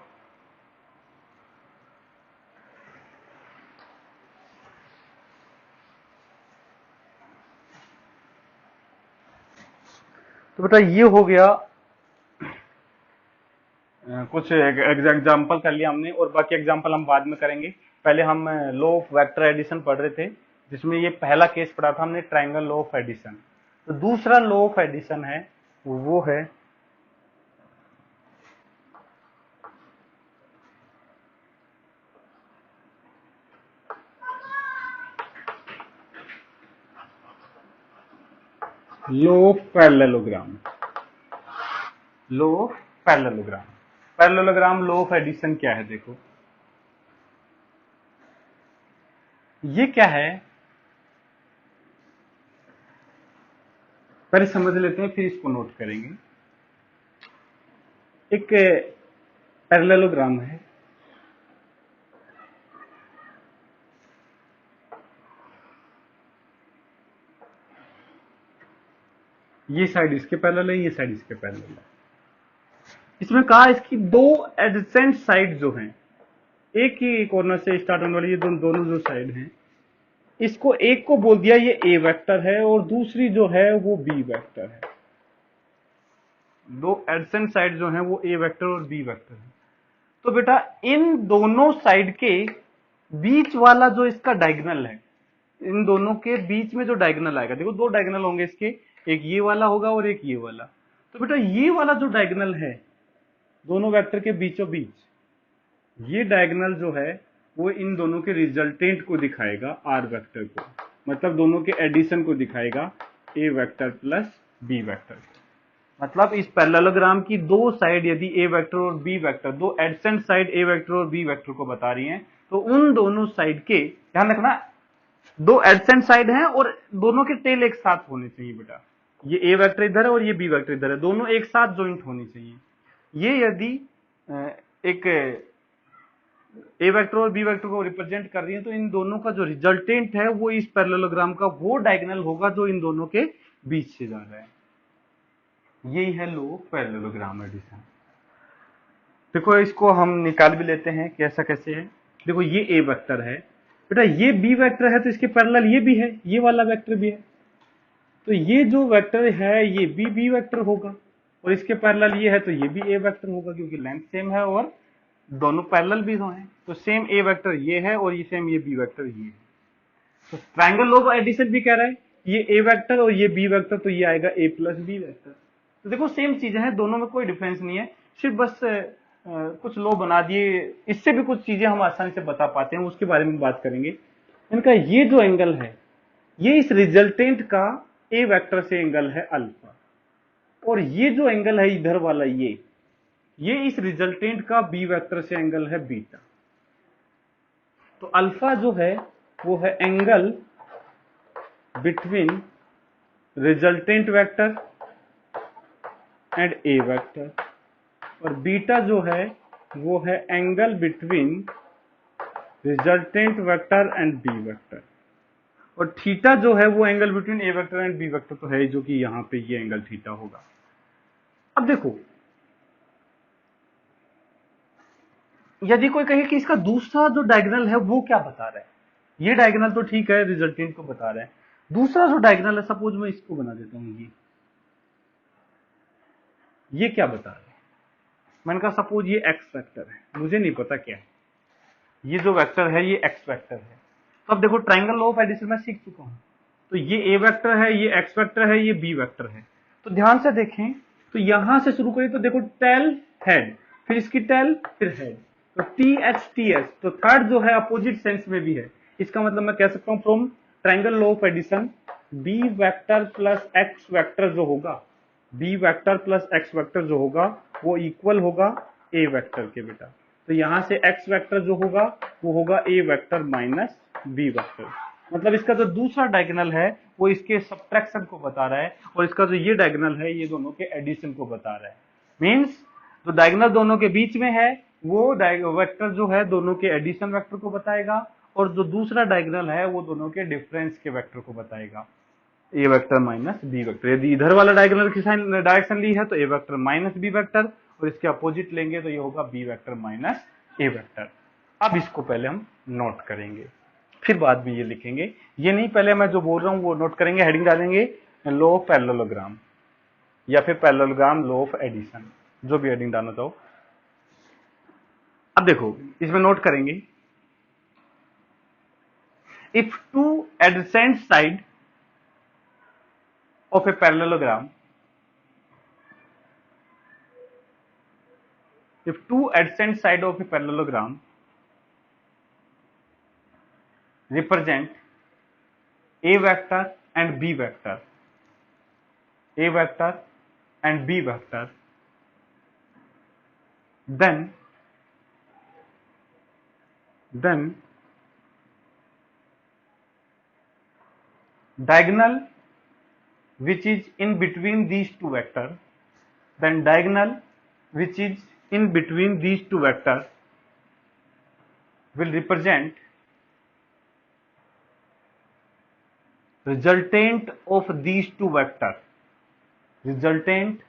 तो बेटा, ये हो गया, कुछ एग्जाम्पल कर लिया हमने, और बाकी एग्जाम्पल हम बाद में करेंगे। पहले हम लॉ ऑफ वेक्टर एडिशन पढ़ रहे थे, जिसमें ये पहला केस पढ़ा था हमने, ट्रायंगल लॉ ऑफ एडिशन। तो दूसरा लॉ ऑफ एडिशन है, वो है law of parallelogram. Law of parallelogram, parallelogram law of addition क्या है? देखो, ये क्या है, पहले समझ लेते हैं फिर इसको नोट करेंगे। एक पैरेललोग्राम है। ये साइड इसके पैरेलल है, ये साइड इसके पैरेलल है। इसमें कहा इसकी दो एडजेसेंट साइड जो हैं, एक ही कॉर्नर से स्टार्ट होने वाली ये दोनों जो साइड हैं, इसको एक को बोल दिया ये ए वेक्टर है और दूसरी जो है वो बी वेक्टर है। दो एडजेसेंट साइड जो हैं वो ए वेक्टर और बी वेक्टर है। तो बेटा इन दोनों साइड के बीच वाला जो इसका डायगोनल है, इन दोनों के बीच में जो डायगोनल आएगा, देखो दो डायगोनल होंगे इसके, एक ये वाला होगा और एक ये वाला। तो बेटा ये वाला जो डायगोनल है दोनों वेक्टर के बीचों बीच, ये डायगोनल जो है वो इन दोनों के रिजल्टेंट को दिखाएगा, आर वेक्टर को, मतलब दोनों के एडिशन को दिखाएगा, ए वेक्टर प्लस बी वेक्टर। मतलब इस पैरेललोग्राम की दो साइड यदि ए वेक्टर और बी वेक्टर, दो एडजेसेंट साइड ए वेक्टर और बी वेक्टर को बता रही हैं, तो उन दोनों साइड के, ध्यान रखना, दो एडजेसेंट साइड हैं और दोनों के टेल एक साथ होने चाहिए बेटा। ये ए वेक्टर इधर है और ये बी वेक्टर इधर है, दोनों एक साथ ज्वाइंट होनी चाहिए। ये यदि एक ए वेक्टर और बी वेक्टर को रिप्रेजेंट कर रही है, तो इन दोनों का जो रिजल्टेंट है वो इस पैरेललोग्राम का वो डायगोनल होगा जो इन दोनों के बीच से जा रहा है। यही है लो पैरेललोग्राम एडिशन। देखो इसको हम निकाल भी लेते हैं कि ऐसा कैसे है। देखो ये ए वेक्टर है बेटा, ये बी वेक्टर है तो इसके पैरेलल ये भी है, ये वाला वेक्टर भी है, तो ये जो वेक्टर है ये बी वेक्टर होगा और इसके पैरेलल ये है तो ये भी ए वेक्टर होगा, क्योंकि लेंथ सेम है और दोनों पैरेलल भी हैं। तो सेम ए वेक्टर ये है और ये सेम ये बी वेक्टर ये है। तो ट्रायंगल ऑफ एडिशन भी कह रहा है ये ए वेक्टर और ये बी वेक्टर, तो ये आएगा ए प्लस बी वेक्टर। तो देखो सेम चीजें हैं, दोनों में कोई डिफरेंस नहीं है, सिर्फ बस कुछ लो बना दिए, इससे भी कुछ चीजें हम आसानी से बता पाते हैं, उसके बारे में बात करेंगे। इनका ये जो एंगल है ये इस रिजल्टेंट का ए वेक्टर से एंगल है अल्फा, और ये जो एंगल है इधर वाला ये इस रिजल्टेंट का बी वेक्टर से एंगल है बीटा। तो अल्फा जो है वो है angle between resultant vector and A vector, और बीटा जो है वो है angle between resultant vector and B vector, और थीटा जो है वो angle between A vector and B vector तो है, जो कि यहां पे ये एंगल थीटा होगा। अब देखो यदि कोई कहे कि इसका दूसरा जो डायगोनल है वो क्या बता रहा है, ये डायगोनल तो ठीक है रिजल्टेंट को बता रहा है, दूसरा जो डायगोनल है, सपोज मैं इसको बना देता हूं, ये क्या बता रहा है। मैंने कहा सपोज ये एक्स वेक्टर है, मुझे नहीं पता क्या है, ये जो वेक्टर है ये एक्स वेक्टर है। तो अब देखो ट्रायंगल लॉ ऑफ एडिशन में सीख चुका हूं, तो ये ए वेक्टर है, ये एक्स वेक्टर है, ये बी वेक्टर है। तो ध्यान से देखें, तो यहां से शुरू करिए, तो देखो टेल हेड, फिर इसकी टेल, फिर हेड, तो टी एच, तो थर्ड जो है अपोजिट सेंस में भी है। इसका मतलब मैं कह सकता हूं from triangle law of addition B vector plus X vector जो होगा, B vector plus X vector जो होगा वो इक्वल होगा ए वेक्टर के बेटा। तो यहां से एक्स वेक्टर जो होगा वो होगा a vector minus B vector, मतलब इसका जो दूसरा डायगोनल है वो इसके सब्ट्रैक्शन को बता रहा है, और इसका जो ये डायगोनल है ये दोनों के एडिशन को बता रहा है। मींस जो डायगोनल दोनों के बीच में है वो वेक्टर जो है दोनों के एडिशन वेक्टर को बताएगा, और जो दूसरा डायगोनल है वो दोनों के डिफरेंस के वेक्टर को बताएगा, ए वेक्टर माइनस बी वेक्टर। यदि इधर वाला डायगोनल की डायरेक्शन ली है तो A vector minus B vector, और इसके अपोजिट लेंगे तो ये होगा बी वेक्टर माइनस ए वेक्टर। अब इसको पहले हम नोट करेंगे, फिर बाद में ये लिखेंगे, ये नहीं, पहले मैं जो बोल रहा हूं वो नोट करेंगे, हेडिंग डालेंगे लॉ ऑफ पैरेललोग्राम या फिर पैरेललोग्राम लॉ ऑफ एडिशन, जो भी हेडिंग डालना चाहो। अब देखो इसमें नोट करेंगे, if two adjacent side of a parallelogram, if two adjacent side of a parallelogram represent a vector and b vector, a vector and b vector, then diagonal which is in between these two vectors, then diagonal which is in between these two vectors will represent resultant of these two vectors. Resultant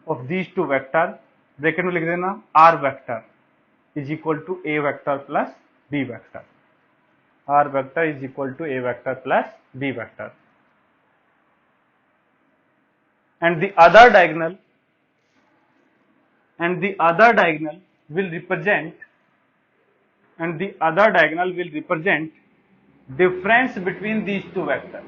of these two vector, bracket में लिख देना r vector is equal to a vector plus b vector. r vector is equal to a vector plus b vector. And the other diagonal will represent difference between these two vectors.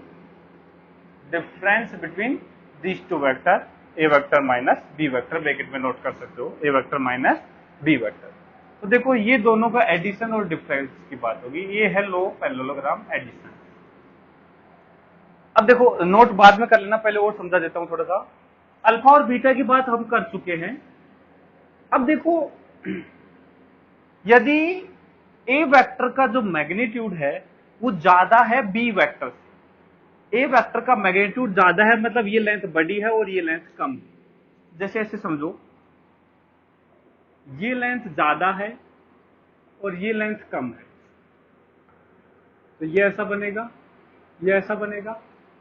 Difference between these two vector, a vector minus b vector, bracket में नोट कर सकते हो a vector minus b vector. तो देखो ये दोनों का एडिशन और डिफरेंस की बात होगी. ये है लो पैरेललोग्राम एडिशन. अब देखो नोट बाद में कर लेना, पहले और समझा देता हूं थोड़ा सा. अल्फा और बीटा की बात हम कर चुके हैं. अब देखो यदि ए वेक्टर का जो मैग्नीट्यूड है वो ज्यादा है बी वेक्टर से. ए वेक्टर का मैग्नीट्यूड ज्यादा है मतलब ये लेंथ बड़ी है और ये लेंथ कम है. जैसे ऐसे समझो, ये लेंथ ज्यादा है और ये लेंथ कम है, तो ये ऐसा बनेगा, ये ऐसा बनेगा.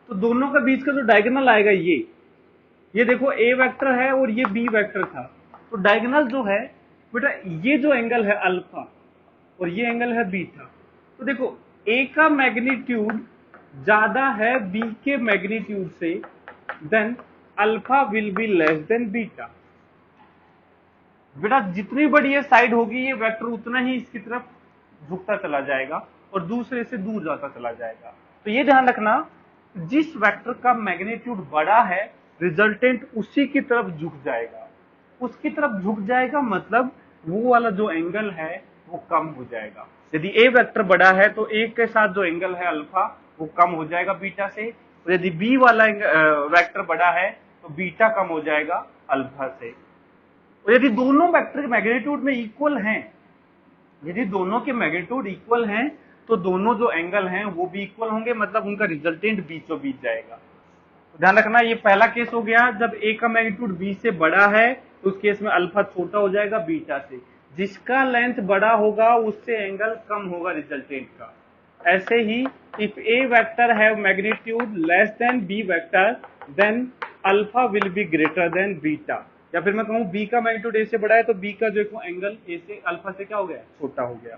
तो दोनों के बीच का जो डायगोनल आएगा ये देखो ए वेक्टर है और ये बी वेक्टर था. तो डायगोनल जो है बेटा, ये जो एंगल है अल्फा और ये एंगल है बीटा. तो देखो ए का मैग्नीट्यूड ज्यादा है बी के मैग्नीट्यूड से, then alpha will be less than beta. बेटा जितनी बड़ी ये साइड होगी ये वेक्टर उतना ही इसकी तरफ झुकता चला जाएगा और दूसरे से दूर जाता चला जाएगा. तो ये ध्यान रखना, जिस वेक्टर का मैग्नीट्यूड बड़ा है रिजल्टेंट उसी की तरफ झुक जाएगा. उसकी तरफ झुक जाएगा मतलब वो वाला जो एंगल है वो कम हो जाएगा. यदि ए वेक्टर बड़ा है तो ए के साथ जो एंगल है अल्फा वो कम हो जाएगा बीटा से, और यदि बी वाला वेक्टर बड़ा है तो बीटा कम हो जाएगा अल्फा से. और यदि दोनों वेक्टर के मैग्नीट्यूड में इक्वल हैं, यदि दोनों के मैग्नीट्यूड इक्वल हैं तो दोनों जो एंगल हैं वो भी इक्वल होंगे, मतलब उनका रिजल्टेंट बीचों बीच जाएगा. तो ध्यान रखना, ये पहला केस हो गया. जब ए का मैग्नीट्यूड बी से बड़ा है तो उस केस में अल्फा छोटा हो जाएगा बीटा से. जिसका लेंथ बड़ा होगा उससे एंगल कम होगा रिजल्टेंट का. ऐसे ही if A vector have magnitude less than b vector then alpha will be greater than beta. या फिर मैं कहूं बी का मैग्नीट्यूड ए से बड़ा है तो बी का जो एंगल ए से अल्फा से क्या हो गया, छोटा हो गया.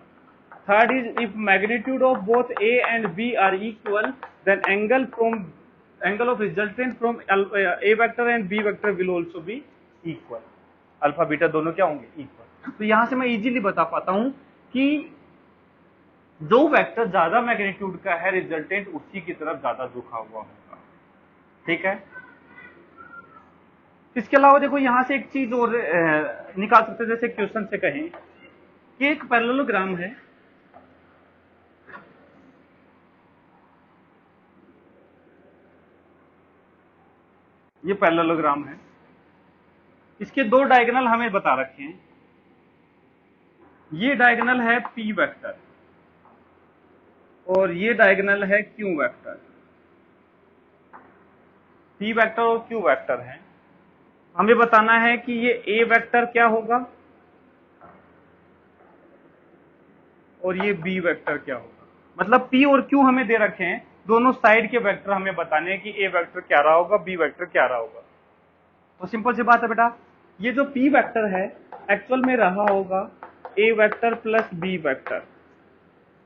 Third is if magnitude of both A and B are equal then angle of resultant from A vector and B vector will also be equal. Alpha beta दोनों क्या होंगे, इक्वल. तो यहां से मैं इजीली बता पाता हूं कि जो वेक्टर ज्यादा मैग्नीट्यूड का है रिजल्टेंट उसी की तरफ ज्यादा झुका हुआ होगा. ठीक है. इसके अलावा देखो यहां से एक चीज और निकाल सकते हैं. जैसे क्वेश्चन से कहें कि एक पैरेललोग्राम है, ये पैरेललोग्राम है, इसके दो डायगोनल हमें बता रखे हैं. ये डायगोनल है पी वेक्टर और ये डायगोनल है क्यू वेक्टर. पी वेक्टर और क्यू वेक्टर है. हमें बताना है कि ये ए वेक्टर क्या होगा और ये बी वेक्टर क्या होगा. मतलब पी और क्यू हमें दे रखे हैं, दोनों साइड के वेक्टर हमें बताने हैं कि ए वेक्टर क्या रहा होगा, बी वेक्टर क्या रहा होगा. तो सिंपल सी बात है बेटा, ये जो पी वेक्टर है एक्चुअल में रहा होगा a vector plus b vector,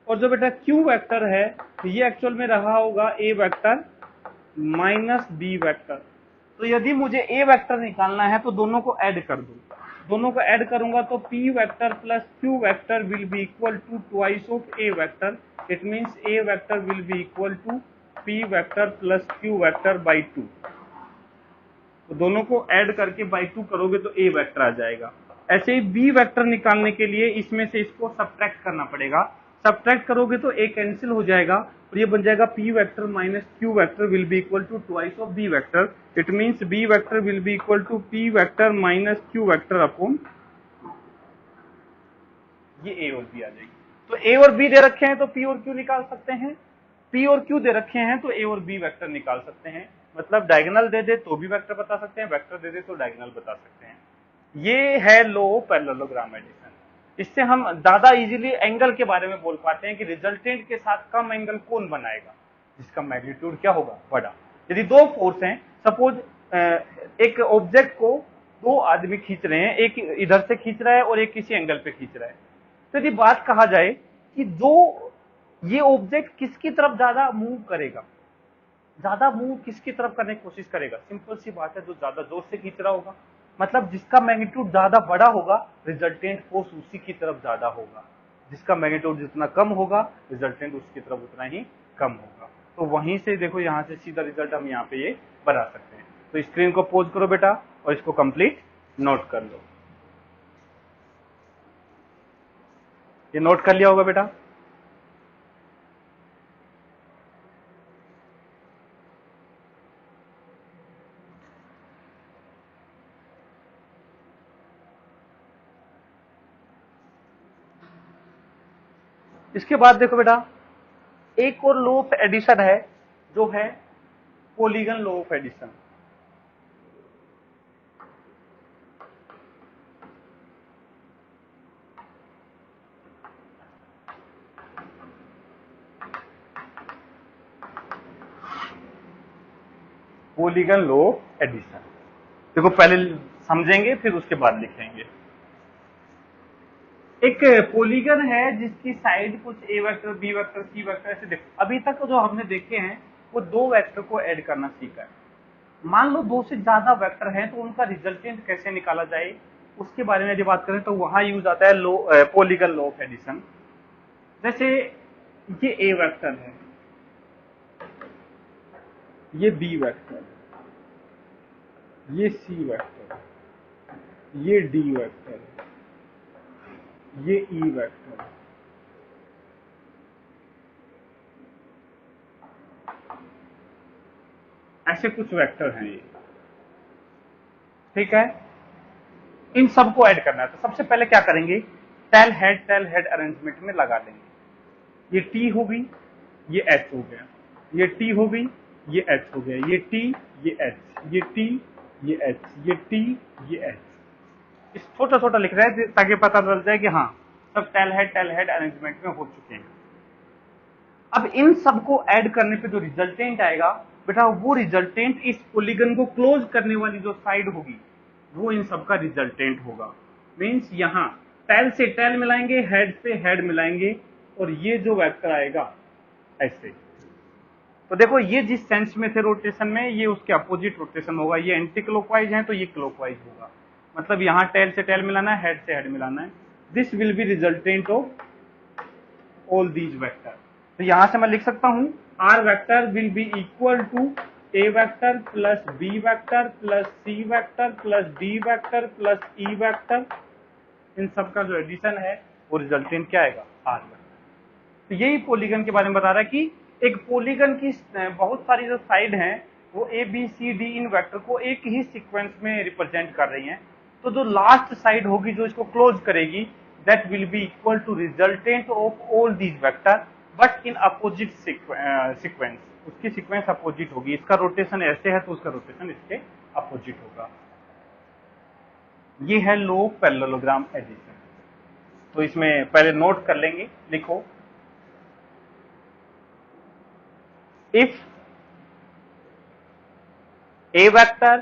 और जो बेटा क्यू वेक्टर है ये एक्चुअल में रहा होगा a vector minus B vector. तो यदि मुझे ए वेक्टर निकालना है तो दोनों को ऐड कर दूं. दोनों को ऐड करूंगा तो P vector plus Q vector will be equal to twice of A vector. It means A vector will be equal to P vector plus Q vector by 2. तो दोनों को ऐड करके बाई 2 करोगे तो ए वेक्टर आ जाएगा. ऐसे ही बी वेक्टर निकालने के लिए इसमें से इसको सब्ट्रैक्ट करना पड़ेगा. सब्ट्रैक्ट करोगे तो ए कैंसिल हो जाएगा और ये बन जाएगा P vector minus Q vector will be equal to twice of B vector. It means B vector will be equal to P vector minus Q vector upon ये ए और बी आ जाएगी. तो ए और बी दे रखे हैं तो पी और क्यू निकाल सकते हैं, पी और क्यू दे रखे हैं तो ए और बी वेक्टर निकाल सकते हैं. मतलब डायगोनल दे दे तो भी वेक्टर बता सकते हैं, वेक्टर दे दे तो डायगोनल बता सकते हैं। ये है लॉ ऑफ पैरेललोग्राम एडिशन। इससे हम ज्यादा इजीली एंगल के बारे में बोल पाते हैं कि रिजल्टेंट के साथ कम एंगल कौन बनाएगा, जिसका मैग्नीट्यूड क्या होगा, बड़ा। यदि दो फोर्स हैं, सपोज एक ऑब्जेक्ट को दो आदमी खींच रहे हैं, एक इधर से खींच रहा है और एक किसी एंगल पे खींच रहा है, तो यदि बात कहा जाए कि जो ये ऑब्जेक्ट किसकी तरफ ज्यादा मूव करेगा, ज्यादा मूव किसकी तरफ करने की कोशिश करेगा, सिंपल सी बात है, जो ज्यादा जोर से खींच रहा होगा, मतलब जिसका मैग्नीट्यूड ज्यादा बड़ा होगा रिजल्टेंट फोर्स उसी की तरफ ज्यादा होगा, जिसका मैग्नीट्यूड जितना कम होगा रिजल्टेंट उसकी तरफ उतना ही कम होगा। तो वहीं से देखो, यहां से सीधा रिजल्ट हम यहाँ पे ये बना सकते हैं। तो स्क्रीन को पॉज करो बेटा और इसको कंप्लीट नोट कर लो। ये नोट कर लिया होगा बेटा? इसके बाद देखो बेटा, एक और लॉ ऑफ एडिशन है जो है polygon law of addition. Polygon law of addition देखो, पहले समझेंगे फिर उसके बाद लिखेंगे। एक पॉलीगन है जिसकी साइड कुछ ए वेक्टर, बी वेक्टर, सी वेक्टर ऐसे देखो। अभी तक जो हमने देखे हैं वो दो वेक्टर को ऐड करना सीखा है। मान लो दो से ज्यादा वेक्टर हैं तो उनका रिजल्टेंट कैसे निकाला जाए उसके बारे में यदि बात करें तो वहां यूज आता है लो पॉलीगन लॉ ऑफ एडिशन। जैसे ये ए वेक्टर है, ये बी वेक्टर, ये सी वेक्टर, ये डी वेक्टर, ये ई वेक्टर, ऐसे कुछ वेक्टर हैं ये, ठीक है। इन सबको ऐड करना है तो सबसे पहले क्या करेंगे, टेल हेड अरेंजमेंट में लगा देंगे। ये टी हो गई, ये एच हो गया, ये टी हो गई, ये एच हो गया, ये टी, ये एच, ये टी, ये एच, ये टी, ये एच। इस छोटा छोटा लिख रहे हैं ताकि पता चल जाए कि हाँ सब टेल हेड अरेंजमेंट में हो चुके हैं। अब इन सबको ऐड करने पे जो रिजल्टेंट आएगा बेटा, वो रिजल्टेंट इस पॉलीगन को क्लोज करने वाली जो साइड होगी वो इन सबका रिजल्टेंट होगा। मींस यहाँ टेल से टेल मिलाएंगे, हेड से हेड मिलाएंगे और ये जो वेक्टर आएगा ऐसे। तो देखो ये जिस सेंस में थे रोटेशन में, ये उसके अपोजिट रोटेशन होगा। ये एंटी क्लॉकवाइज है तो ये क्लॉकवाइज होगा। मतलब यहाँ टेल से टेल मिलाना है, हेड से हेड मिलाना है। This will be resultant of all these vector. तो यहां से मैं लिख सकता हूं r vector will be equal to a vector plus b vector plus c vector plus d vector plus e vector. इन सब का जो एडिशन है वो रिजल्टेंट क्या आएगा, आर वेक्टर। तो यही पॉलीगन के बारे में बता रहा है कि एक पॉलीगन की बहुत सारी जो साइड हैं वो ए बी सी डी इन वेक्टर को एक ही सीक्वेंस में रिप्रेजेंट कर रही हैं। तो जो लास्ट साइड होगी जो इसको क्लोज करेगी, that will be equal to resultant of all these vector but in opposite sequence। उसकी सीक्वेंस अपोजिट होगी। इसका रोटेशन ऐसे है तो उसका रोटेशन इसके अपोजिट होगा। ये है लो पैरेललोग्राम एडिशन। तो इसमें पहले नोट कर लेंगे, लिखो if A vector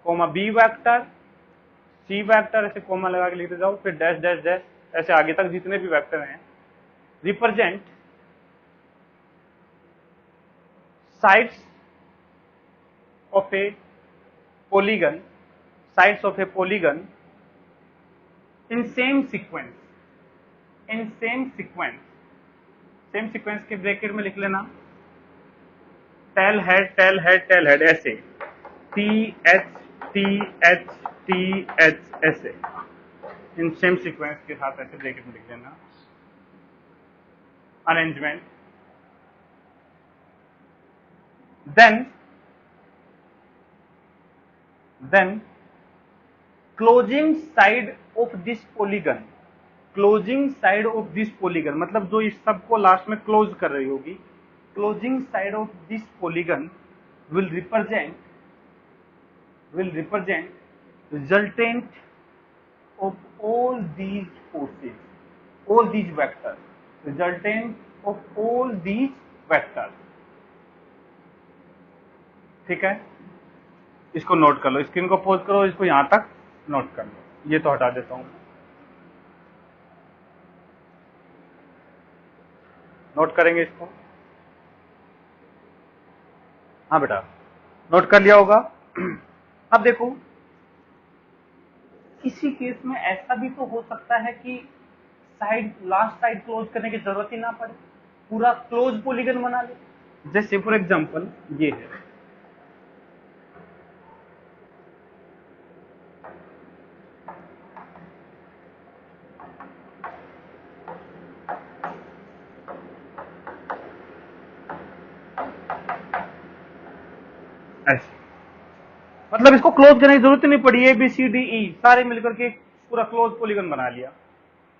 comma B vector C vector, ऐसे कोमा लगा के लिखते जाओ, फिर डैश डैश डैश ऐसे आगे तक जितने भी वेक्टर हैं, represent sides of a polygon, sides of a polygon in same sequence, in same sequence. Same sequence के ब्रैकेट में लिख लेना tail head tail head tail head, ऐसे T H T H T H, ऐसे इन सेम सीक्वेंस के साथ ऐसे ब्रैकेट में लिख देना arrangement. Then closing side of this polygon, closing side of this polygon मतलब जो इस सब को लास्ट में क्लोज कर रही होगी, closing side of this polygon will represent resultant of all these forces, all these vectors, resultant of all these vectors. ठीक है, इसको नोट कर लो, स्क्रीन को पॉज करो, इसको यहां तक नोट कर लो, ये तो हटा देता हूं, नोट करेंगे इसको। हाँ बेटा, नोट कर लिया होगा। अब देखो, किसी केस में ऐसा भी तो हो सकता है कि लास्ट साइड क्लोज करने की जरूरत ही ना पड़े, पूरा क्लोज पॉलीगन बना ले। जैसे फॉर एग्जांपल ये है, ऐसे, मतलब इसको क्लोज करने की जरूरत नहीं पड़ी, ए बी सी डी ई सारे मिलकर के पूरा क्लोज पॉलीगन बना लिया।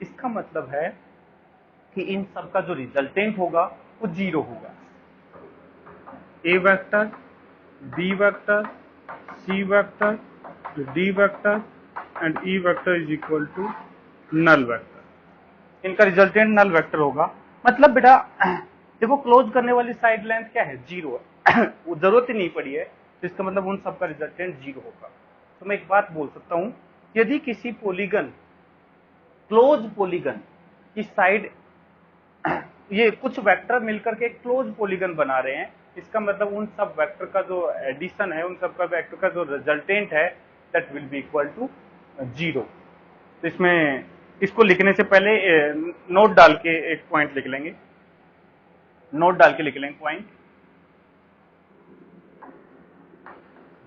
इसका मतलब है कि इन सब का जो रिजल्टेंट होगा वो 0 होगा। A vector, b vector, C vector, d vector and e vector is equal to null vector. इनका रिजल्टेंट नल वेक्टर होगा। मतलब बेटा देखो, क्लोज करने वाली साइड लेंथ क्या है, 0 है। वो जरूरत ही नहीं पड़ी है, तो इसका मतलब उन सब का रिजल्टेंट 0 होगा। तो मैं एक बात बोल सकता हूं, यदि किसी पॉलीगन, क्लोज पॉलीगन की साइड, ये कुछ वेक्टर मिलकर के क्लोज पॉलीगन बना रहे हैं, इसका मतलब उन सब वेक्टर का जो एडिशन है, उन सब का वेक्टर का जो रिजल्टेंट है, that will be equal to 0। तो इसमें इसको लिखने से पहले नोट डाल के एक पॉइंट लिख लेंगे, नोट डाल के लिख लेंगे पॉइंट,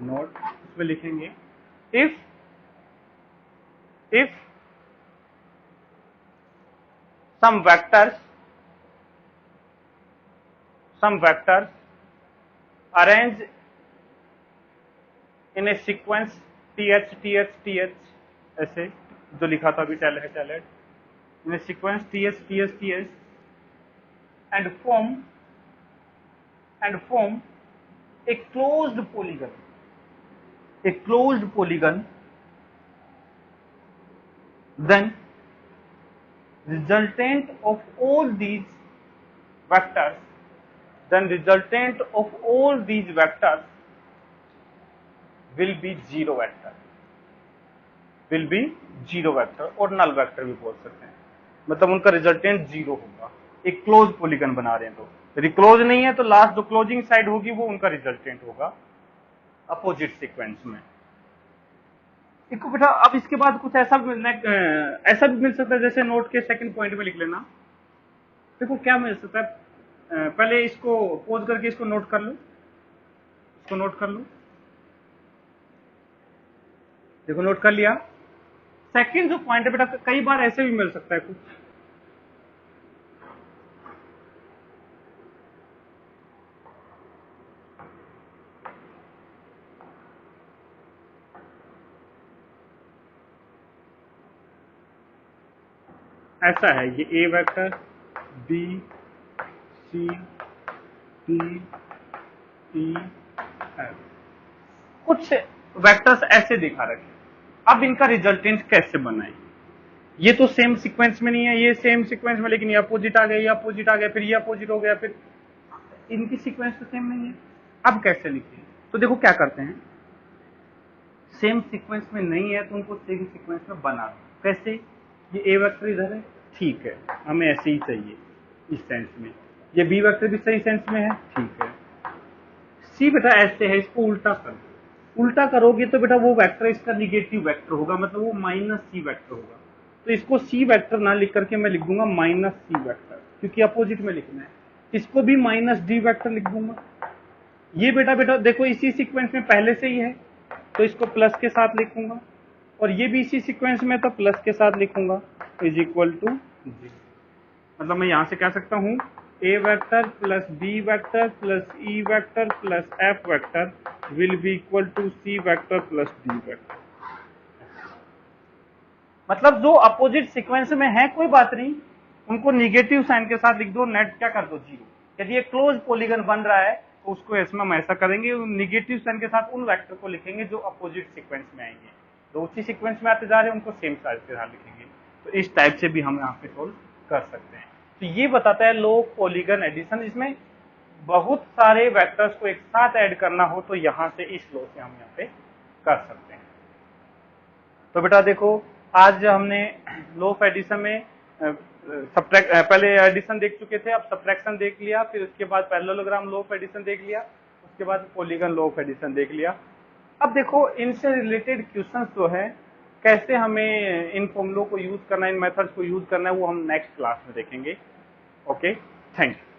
नोट इसमें लिखेंगे, if some vectors arrange in a sequence th th th, ऐसे जो लिखा था अभी टैलेट, in a sequence th th th and form a closed polygon, then resultant of all these vectors will be 0 vector, और नल वेक्टर भी बोल सकते हैं। मतलब उनका रिजल्टेंट 0 होगा। एक क्लोज पॉलीगन बना रहे हैं तो, यदि क्लोज नहीं है तो लास्ट जो क्लोजिंग साइड होगी वो उनका रिजल्टेंट होगा अपोजिट सीक्वेंस में। देखो बेटा, अब इसके बाद कुछ ऐसा भी मिल सकता है, जैसे नोट के सेकंड पॉइंट में लिख लेना। देखो क्या मिल सकता है, पहले इसको पोज करके इसको नोट कर लो, देखो नोट कर लिया। सेकंड जो पॉइंट है बेटा, कई बार ऐसे भी मिल सकता है कुछ, ऐसा है, ये ए वेक्टर, बी, सी, डी, ई, एफ, कुछ वेक्टर्स ऐसे दिखा रखे। अब इनका रिजल्टेंट कैसे बनाए? ये तो सेम सीक्वेंस में नहीं है, ये सेम सीक्वेंस में, लेकिन ये अपोजिट आ गया, ये अपोजिट आ गया, फिर ये अपोजिट हो गया, फिर इनकी सीक्वेंस तो सेम नहीं है। अब कैसे लिखें? तो देखो क्या करते हैं, सेम सीक्वेंस में नहीं है तो उनको सेम सीक्वेंस में बना दो। कैसे? ये ए वेक्टर इधर है, ठीक है, हमें ऐसे ही चाहिए इस सेंस में। ये बी वेक्टर भी सही सेंस में है, ठीक है। सी बेटा ऐसे है, इसको उल्टा कर दो। उल्टा करोगे तो बेटा वो वेक्टर इसका निगेटिव वेक्टर होगा, मतलब वो माइनस सी वेक्टर होगा। तो इसको सी वेक्टर ना लिख करके मैं लिख दूंगा माइनस सी वेक्टर, क्योंकि अपोजिट में लिखना है। इसको भी माइनस डी वेक्टर लिख दूंगा। ये बेटा देखो इसी सीक्वेंस में पहले से ही है, तो इसको प्लस के साथ लिखूंगा, और ये भी इसी सीक्वेंस में तो प्लस के साथ लिखूंगा, इज इक्वल टू 0। मतलब मैं यहां से कह सकता हूं a vector plus b vector plus e vector plus f vector will be equal to c vector plus d vector. मतलब जो अपोजिट सीक्वेंस में है कोई बात नहीं, उनको निगेटिव साइन के साथ लिख दो, नेट क्या कर दो 0। यदि ये क्लोज पॉलीगन बन रहा है तो उसको इसमें हम ऐसा करेंगे, निगेटिव साइन के साथ उन वेक्टर को लिखेंगे जो अपोजिट सीक्वेंस में आएंगे, जो उसी सीक्वेंस में आते जा रहे हैं उनको सेम साइज के साथ लिखेंगे। तो इस टाइप से भी हम यहाँ पे सोल्व कर सकते हैं। तो ये बताता है लो पॉलीगन एडिशन, इसमें बहुत सारे वेक्टर्स को एक साथ ऐड करना हो तो यहाँ से इस लो से हम यहाँ पे कर सकते हैं। तो बेटा देखो, आज हमने लो ऑफ एडिशन में पहले एडिशन देख चुके थे, अब सब्ट्रैक्शन देख लिया, फिर उसके बाद पैरेललोग्राम लो ऑफ एडिशन देख लिया, उसके बाद पॉलीगन लो ऑफ एडिशन देख लिया। अब देखो इनसे रिलेटेड क्वेश्चंस जो है, कैसे हमें इन फॉर्मूलों को यूज करना है, इन मेथड्स को यूज करना है, वो हम नेक्स्ट क्लास में देखेंगे। Okay, thank you.